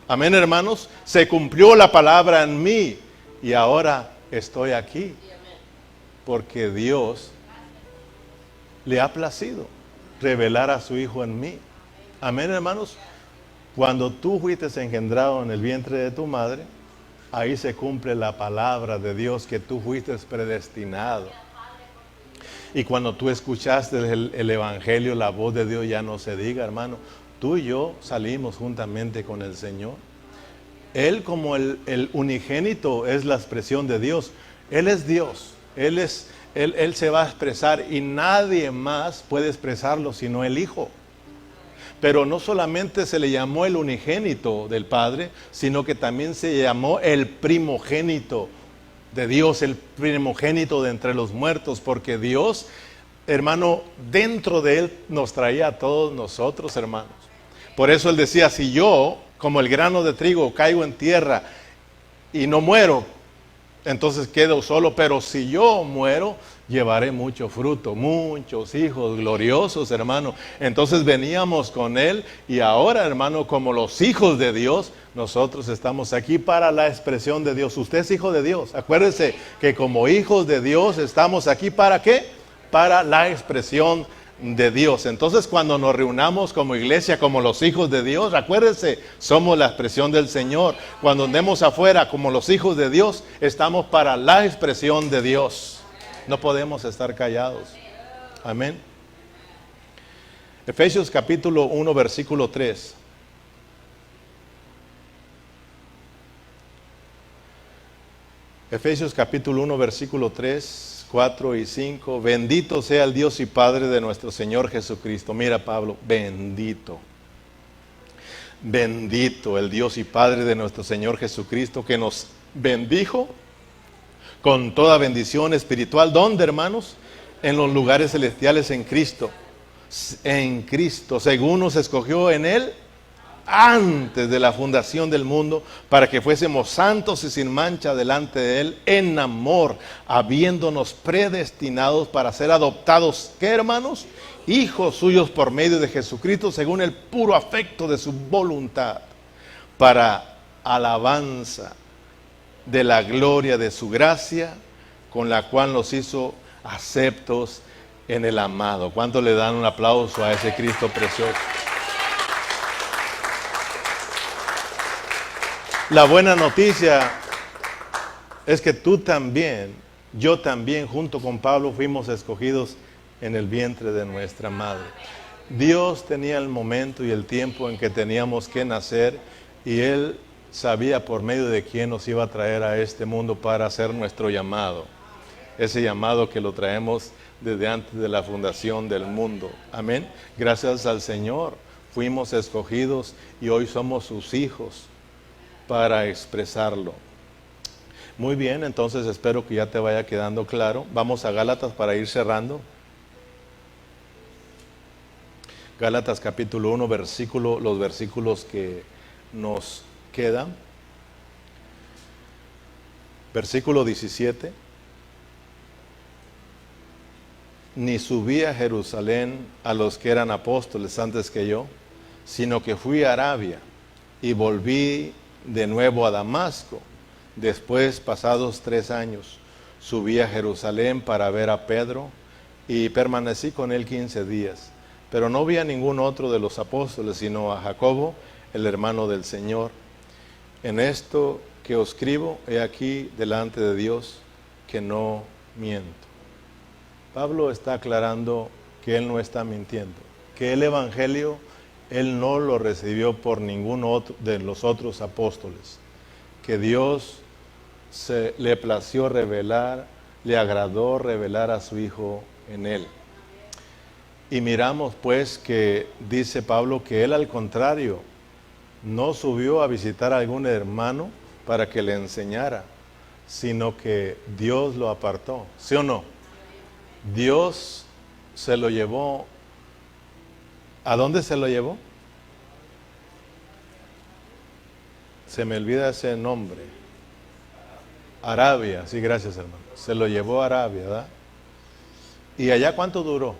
Amén, hermanos. Se cumplió la palabra en mí y ahora estoy aquí. Porque Dios le ha placido revelar a su Hijo en mí. Amén, hermanos. Cuando tú fuiste engendrado en el vientre de tu madre, ahí se cumple la palabra de Dios que tú fuiste predestinado. Y cuando tú escuchaste el Evangelio, la voz de Dios, ya no se diga, hermano. Tú y yo salimos juntamente con el Señor. Él, como el unigénito, es la expresión de Dios. Él es Dios. Él se va a expresar y nadie más puede expresarlo sino el Hijo. Pero no solamente se le llamó el unigénito del Padre, sino que también se llamó el primogénito de Dios, el primogénito de entre los muertos, porque Dios, hermano, dentro de Él nos traía a todos nosotros, hermanos. Por eso Él decía, si yo, como el grano de trigo, caigo en tierra y no muero, entonces quedo solo, pero si yo muero, llevaré mucho fruto, muchos hijos gloriosos, hermano. Entonces veníamos con Él y ahora, hermano, como los hijos de Dios, nosotros estamos aquí para la expresión de Dios. Usted es hijo de Dios. Acuérdese que como hijos de Dios estamos aquí ¿para qué? Para la expresión de Dios. Entonces cuando nos reunamos como iglesia, como los hijos de Dios, acuérdense, somos la expresión del Señor. Cuando andemos afuera como los hijos de Dios, estamos para la expresión de Dios. No podemos estar callados. Amén. Efesios capítulo 1, versículo 3. Efesios capítulo 1, versículo 3. 4 y 5, bendito sea el Dios y Padre de nuestro Señor Jesucristo. Mira, Pablo, bendito. Bendito el Dios y Padre de nuestro Señor Jesucristo, que nos bendijo con toda bendición espiritual. ¿Dónde, hermanos? En los lugares celestiales en Cristo. En Cristo, según nos escogió en Él antes de la fundación del mundo, para que fuésemos santos y sin mancha delante de Él, en amor, habiéndonos predestinados para ser adoptados, ¿qué, hermanos? Hijos suyos por medio de Jesucristo, según el puro afecto de su voluntad, para alabanza de la gloria de su gracia, con la cual nos hizo aceptos en el amado. ¿Cuánto le dan un aplauso a ese Cristo precioso? La buena noticia es que tú también, yo también, junto con Pablo, fuimos escogidos en el vientre de nuestra madre. Dios tenía el momento y el tiempo en que teníamos que nacer y Él sabía por medio de quién nos iba a traer a este mundo para hacer nuestro llamado. Ese llamado que lo traemos desde antes de la fundación del mundo. Amén. Gracias al Señor fuimos escogidos y hoy somos sus hijos para expresarlo. Muy bien, entonces espero que ya te vaya quedando claro. Vamos a Gálatas para ir cerrando. Gálatas capítulo 1, los versículos que nos quedan. Versículo 17. Ni subí a Jerusalén a los que eran apóstoles antes que yo, sino que fui a Arabia y volví de nuevo a Damasco. Después, pasados 3 años, subí a Jerusalén para ver a Pedro y permanecí con él 15 días. Pero no vi a ningún otro de los apóstoles, sino a Jacobo, el hermano del Señor. En esto que os escribo, he aquí delante de Dios que no miento. Pablo está aclarando que él no está mintiendo, que el Evangelio él no lo recibió por ningún otro de los otros apóstoles, que Dios le plació revelar le agradó revelar a su Hijo en él. Y miramos pues que dice Pablo que él al contrario no subió a visitar a algún hermano para que le enseñara, sino que Dios lo apartó. ¿Sí o no? Dios se lo llevó. ¿A dónde se lo llevó? Se me olvida ese nombre. Arabia, sí, gracias hermano. Se lo llevó a Arabia, ¿verdad? ¿Y allá cuánto duró?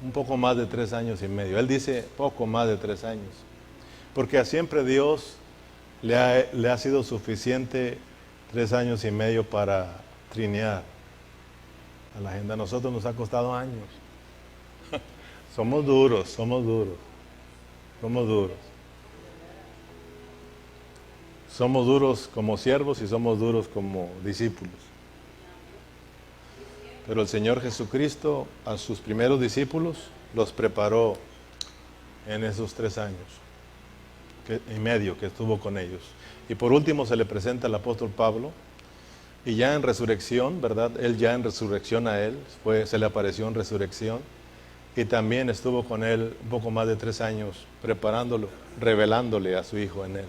Un poco más de 3 años y medio. Él dice poco más de 3 años. Porque siempre Dios le ha sido suficiente 3 años y medio para trinear a la gente. A nosotros nos ha costado años. Somos duros, somos duros. Somos duros. Somos duros como siervos y somos duros como discípulos. Pero el Señor Jesucristo a sus primeros discípulos los preparó en esos 3 años y medio que estuvo con ellos. Y por último se le presenta al apóstol Pablo, y ya en resurrección, ¿verdad? Él ya en resurrección a él, se le apareció en resurrección, y también estuvo con él un poco más de 3 años preparándolo, revelándole a su Hijo en él,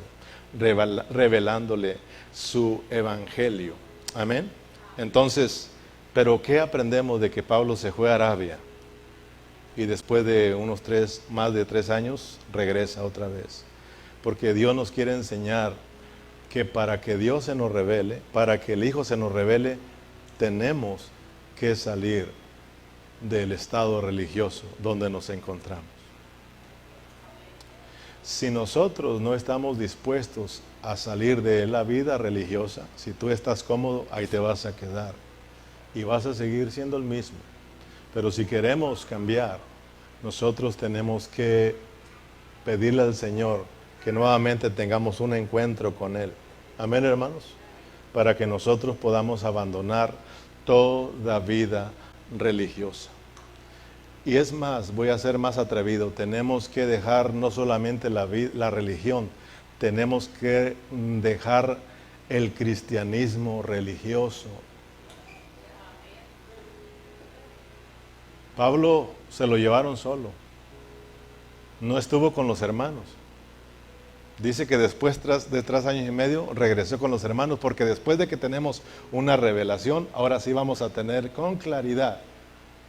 revelándole su evangelio. Amén. Entonces, pero ¿qué aprendemos de que Pablo se fue a Arabia y después de más de 3 años regresa otra vez? Porque Dios nos quiere enseñar que para que Dios se nos revele, para que el Hijo se nos revele, tenemos que salir del estado religioso donde nos encontramos. Si nosotros no estamos dispuestos a salir de la vida religiosa, si tú estás cómodo, ahí te vas a quedar y vas a seguir siendo el mismo. Pero si queremos cambiar, nosotros tenemos que pedirle al Señor que nuevamente tengamos un encuentro con Él. Amén, hermanos. Para que nosotros podamos abandonar toda vida religiosa. Y es más, voy a ser más atrevido, tenemos que dejar no solamente la religión, tenemos que dejar el cristianismo religioso. Pablo se lo llevaron solo, no estuvo con los hermanos. Dice que después de 3 años y medio regresó con los hermanos, porque después de que tenemos una revelación, ahora sí vamos a tener con claridad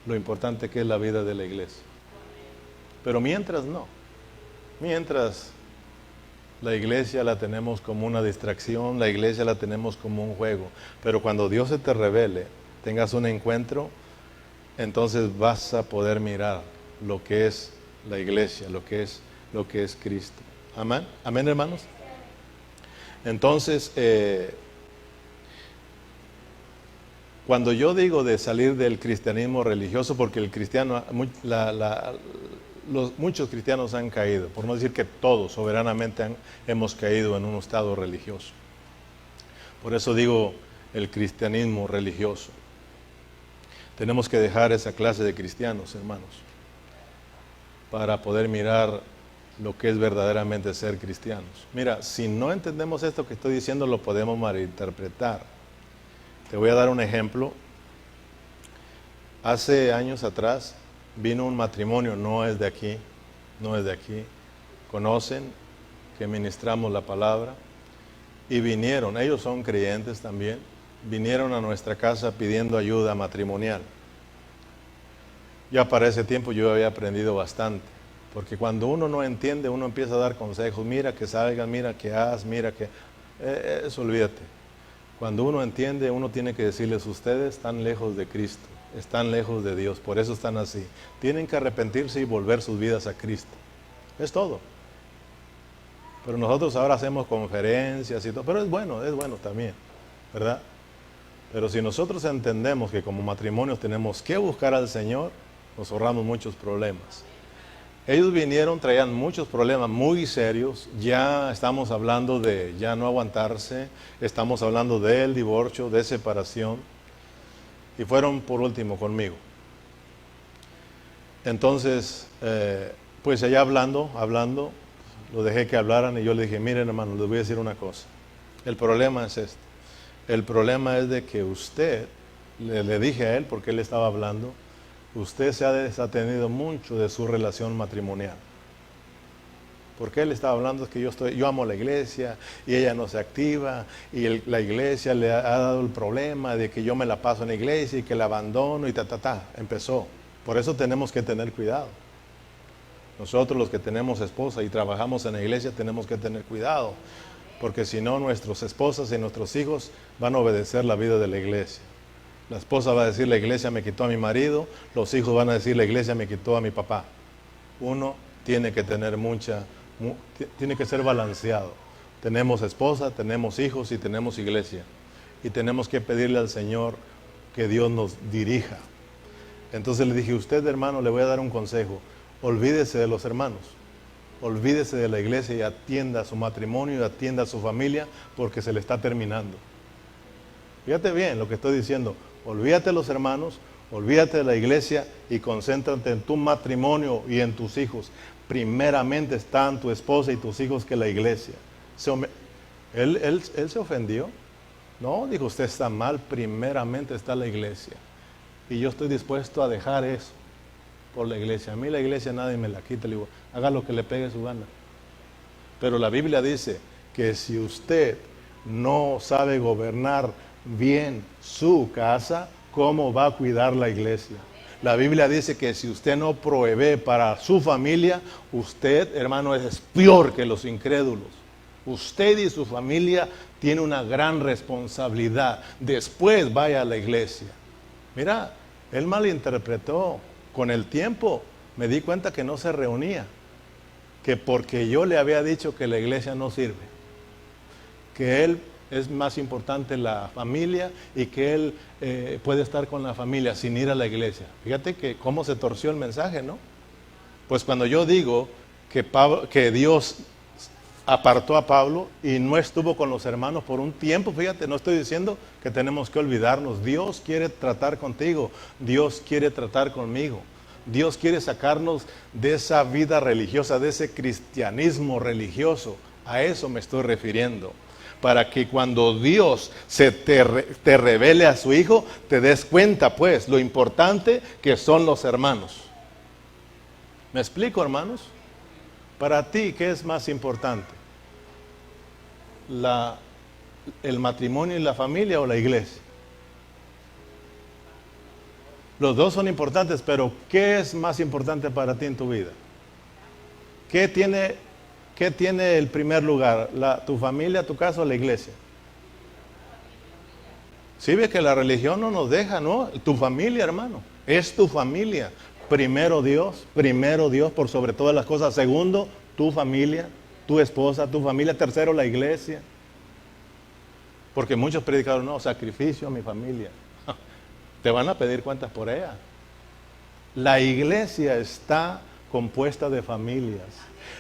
lo importante que es la vida de la iglesia. Pero mientras no, mientras la iglesia la tenemos como una distracción, la iglesia la tenemos como un juego, pero cuando Dios se te revele, tengas un encuentro, entonces vas a poder mirar lo que es la iglesia, lo que es Cristo. Amén, amén, hermanos. Entonces, cuando yo digo de salir del cristianismo religioso, porque el cristiano, muchos cristianos han caído, por no decir que todos soberanamente hemos caído en un estado religioso. Por eso digo el cristianismo religioso. Tenemos que dejar esa clase de cristianos, hermanos, para poder mirar lo que es verdaderamente ser cristianos. Mira, si no entendemos esto que estoy diciendo, lo podemos malinterpretar. Te voy a dar un ejemplo. Hace años atrás vino un matrimonio, no es de aquí, conocen que ministramos la palabra, y vinieron, ellos son creyentes también, vinieron a nuestra casa pidiendo ayuda matrimonial. Ya para ese tiempo yo había aprendido bastante, porque cuando uno no entiende, uno empieza a dar consejos, mira que salgan, mira que haz, mira que... eso olvídate. Cuando uno entiende, uno tiene que decirles, ustedes están lejos de Cristo, están lejos de Dios, por eso están así. Tienen que arrepentirse y volver sus vidas a Cristo. Es todo. Pero nosotros ahora hacemos conferencias y todo, pero es bueno también, ¿verdad? Pero si nosotros entendemos que como matrimonios tenemos que buscar al Señor, nos ahorramos muchos problemas. Ellos vinieron, traían muchos problemas muy serios, ya estamos hablando de ya no aguantarse, estamos hablando del divorcio, de separación, y fueron por último conmigo. Entonces, pues allá hablando, lo dejé que hablaran y yo le dije, miren hermano, les voy a decir una cosa, el problema es este. El problema es de que usted, le dije a él porque él estaba hablando, usted se ha desatendido mucho de su relación matrimonial. Porque él estaba hablando es que yo amo la iglesia y ella no se activa y la iglesia le ha dado el problema de que yo me la paso en la iglesia y que la abandono y empezó. Por eso tenemos que tener cuidado. Nosotros los que tenemos esposa y trabajamos en la iglesia tenemos que tener cuidado, porque si no nuestras esposas y nuestros hijos van a obedecer la vida de la iglesia. La esposa va a decir la iglesia me quitó a mi marido, los hijos van a decir la iglesia me quitó a mi papá. Uno tiene que tener tiene que ser balanceado. Tenemos esposa, tenemos hijos y tenemos iglesia. Y tenemos que pedirle al Señor que Dios nos dirija. Entonces le dije, usted hermano, le voy a dar un consejo. Olvídese de los hermanos. Olvídese de la iglesia y atienda a su matrimonio y atienda a su familia porque se le está terminando. Fíjate bien lo que estoy diciendo. Olvídate de los hermanos, olvídate de la iglesia y concéntrate en tu matrimonio y en tus hijos. Primeramente están tu esposa y tus hijos que la iglesia. Él se ofendió. No, dijo, usted está mal, primeramente está la iglesia. Y yo estoy dispuesto a dejar eso por la iglesia. A mí la iglesia nadie me la quita. Le digo, haga lo que le pegue su gana. Pero la Biblia dice que si usted no sabe gobernar bien su casa, ¿cómo va a cuidar la iglesia? La Biblia dice que si usted no provee para su familia, usted, hermano, es peor que los incrédulos. Usted y su familia tienen una gran responsabilidad. Después vaya a la iglesia. Mira, él malinterpretó. Con el tiempo me di cuenta que no se reunía. Que porque yo le había dicho que la iglesia no sirve. Que él es más importante la familia y que él puede estar con la familia sin ir a la iglesia. Fíjate que cómo se torció el mensaje, ¿no? Pues cuando yo digo que Dios apartó a Pablo y no estuvo con los hermanos por un tiempo, fíjate, no estoy diciendo que tenemos que olvidarnos. Dios quiere tratar contigo, Dios quiere tratar conmigo. Dios quiere sacarnos de esa vida religiosa, de ese cristianismo religioso. A eso me estoy refiriendo. Para que cuando Dios te revele a su Hijo, te des cuenta, pues, lo importante que son los hermanos. ¿Me explico, hermanos? Para ti, ¿qué es más importante? ¿El matrimonio y la familia o la iglesia? Los dos son importantes, pero ¿qué es más importante para ti en tu vida? ¿Qué tiene el primer lugar? ¿Tu familia, tu casa o la iglesia? Sí, ves que la religión no nos deja, ¿no? Tu familia, hermano, es tu familia. Primero Dios por sobre todas las cosas. Segundo, tu familia, tu esposa, tu familia. Tercero, la iglesia. Porque muchos predicadores, no, sacrificio a mi familia. Te van a pedir cuentas por ella. La iglesia está compuesta de familias.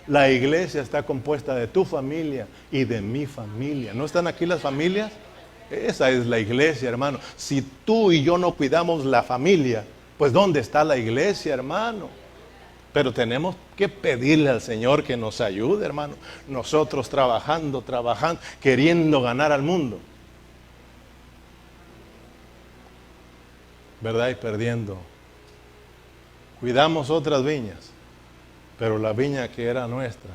La iglesia está compuesta de tu familia y de mi familia. ¿No están aquí las familias? Esa es la iglesia, hermano. Si tú y yo no cuidamos la familia, pues ¿dónde está la iglesia, hermano? Pero tenemos que pedirle al Señor que nos ayude, hermano. Nosotros trabajando, queriendo ganar al mundo. ¿Verdad? Y perdiendo. Cuidamos otras viñas, pero la viña que era nuestra,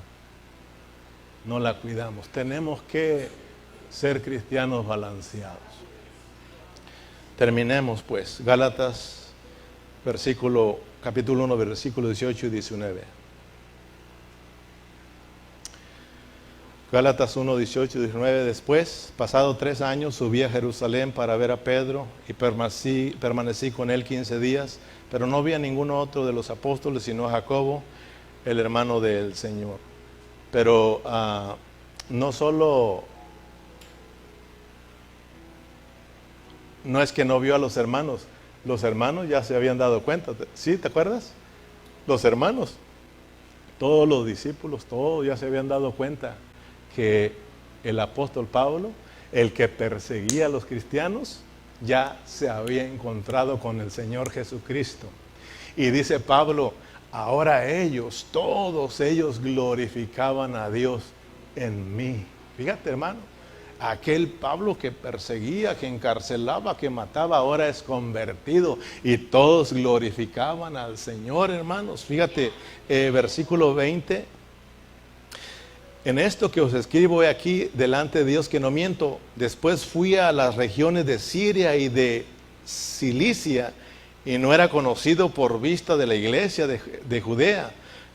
no la cuidamos. Tenemos que ser cristianos balanceados. Terminemos pues. Gálatas, capítulo 1, versículos 18 y 19. Gálatas 1, 18 y 19. Después, pasado 3 años, subí a Jerusalén para ver a Pedro y permanecí con él 15 días, pero no vi a ninguno otro de los apóstoles, sino a Jacobo, el hermano del Señor. Pero no es que no vio a los hermanos ya se habían dado cuenta. ¿Sí? ¿Te acuerdas? Los hermanos, todos los discípulos, todos ya se habían dado cuenta que el apóstol Pablo, el que perseguía a los cristianos, ya se había encontrado con el Señor Jesucristo. Y dice Pablo, ahora todos ellos glorificaban a Dios en mí. Fíjate, hermano, aquel Pablo que perseguía, que encarcelaba, que mataba, ahora es convertido. Y todos glorificaban al Señor, hermanos. Fíjate, versículo 20. En esto que os escribo he aquí delante de Dios que no miento. Después fui a las regiones de Siria y de Cilicia, y no era conocido por vista de la iglesia de Judea,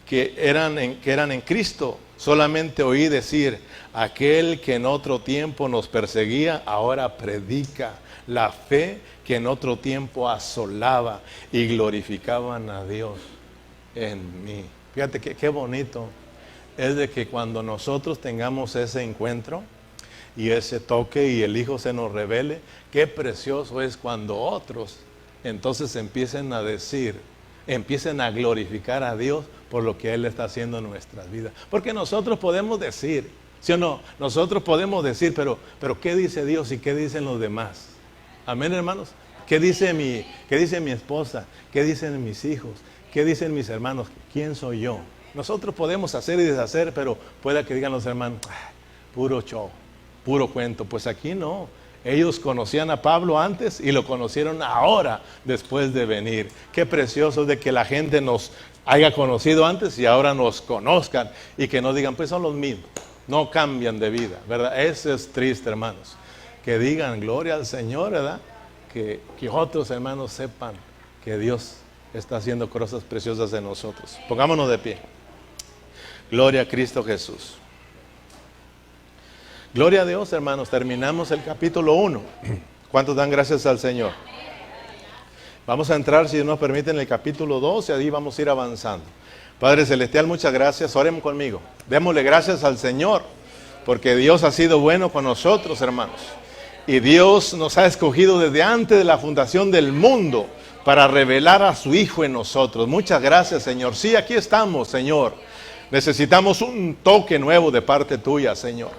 que eran en Cristo. Solamente oí decir, aquel que en otro tiempo nos perseguía, ahora predica la fe que en otro tiempo asolaba, y glorificaban a Dios en mí. Fíjate qué bonito es de que cuando nosotros tengamos ese encuentro y ese toque y el Hijo se nos revele, qué precioso es cuando otros entonces empiecen a decir, empiecen a glorificar a Dios por lo que Él está haciendo en nuestras vidas. Porque nosotros podemos decir, ¿sí o no? Nosotros podemos decir, pero ¿qué dice Dios y qué dicen los demás? Amén, hermanos. ¿Qué dice mi esposa? ¿Qué dicen mis hijos? ¿Qué dicen mis hermanos? ¿Quién soy yo? Nosotros podemos hacer y deshacer, pero pueda que digan los hermanos, puro show, puro cuento. Pues aquí no. Ellos conocían a Pablo antes y lo conocieron ahora, después de venir. Qué precioso de que la gente nos haya conocido antes y ahora nos conozcan y que no digan, pues son los mismos, no cambian de vida, ¿verdad? Eso es triste, hermanos. Que digan gloria al Señor, ¿verdad? Que otros hermanos sepan que Dios está haciendo cosas preciosas en nosotros. Pongámonos de pie. Gloria a Cristo Jesús. Gloria a Dios, hermanos. Terminamos el capítulo 1. ¿Cuántos dan gracias al Señor? Vamos a entrar, si nos permiten, en el capítulo 2 y ahí vamos a ir avanzando. Padre Celestial, muchas gracias. Oren conmigo. Démosle gracias al Señor, porque Dios ha sido bueno con nosotros, hermanos. Y Dios nos ha escogido desde antes de la fundación del mundo para revelar a su Hijo en nosotros. Muchas gracias, Señor. Sí, aquí estamos, Señor. Necesitamos un toque nuevo de parte tuya, Señor.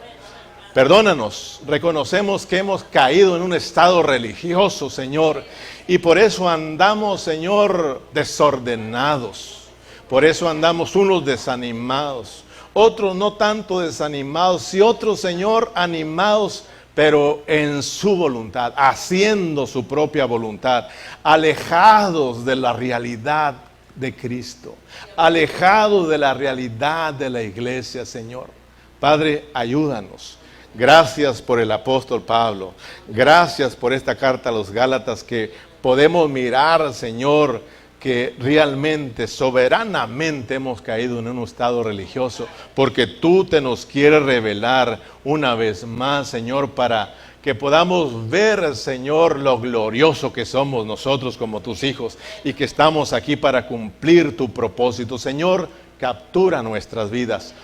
Perdónanos, reconocemos que hemos caído en un estado religioso, Señor, y por eso andamos, Señor, desordenados. Por eso andamos unos desanimados, otros no tanto desanimados, y otros, Señor, animados, pero en su voluntad, haciendo su propia voluntad, alejados de la realidad de Cristo, alejados de la realidad de la iglesia, Señor. Padre, ayúdanos. Gracias por el apóstol Pablo. Gracias por esta carta a los Gálatas que podemos mirar, Señor, que realmente, soberanamente hemos caído en un estado religioso, porque tú te nos quieres revelar una vez más, Señor, para que podamos ver, Señor, lo glorioso que somos nosotros como tus hijos y que estamos aquí para cumplir tu propósito. Señor, captura nuestras vidas.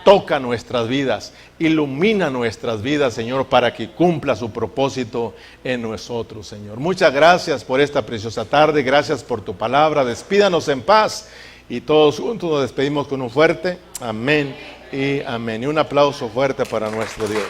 Toca nuestras vidas, ilumina nuestras vidas, Señor, para que cumpla su propósito en nosotros, Señor. Muchas gracias por esta preciosa tarde, gracias por tu palabra. Despídanos en paz y todos juntos nos despedimos con un fuerte amén y amén. Y un aplauso fuerte para nuestro Dios.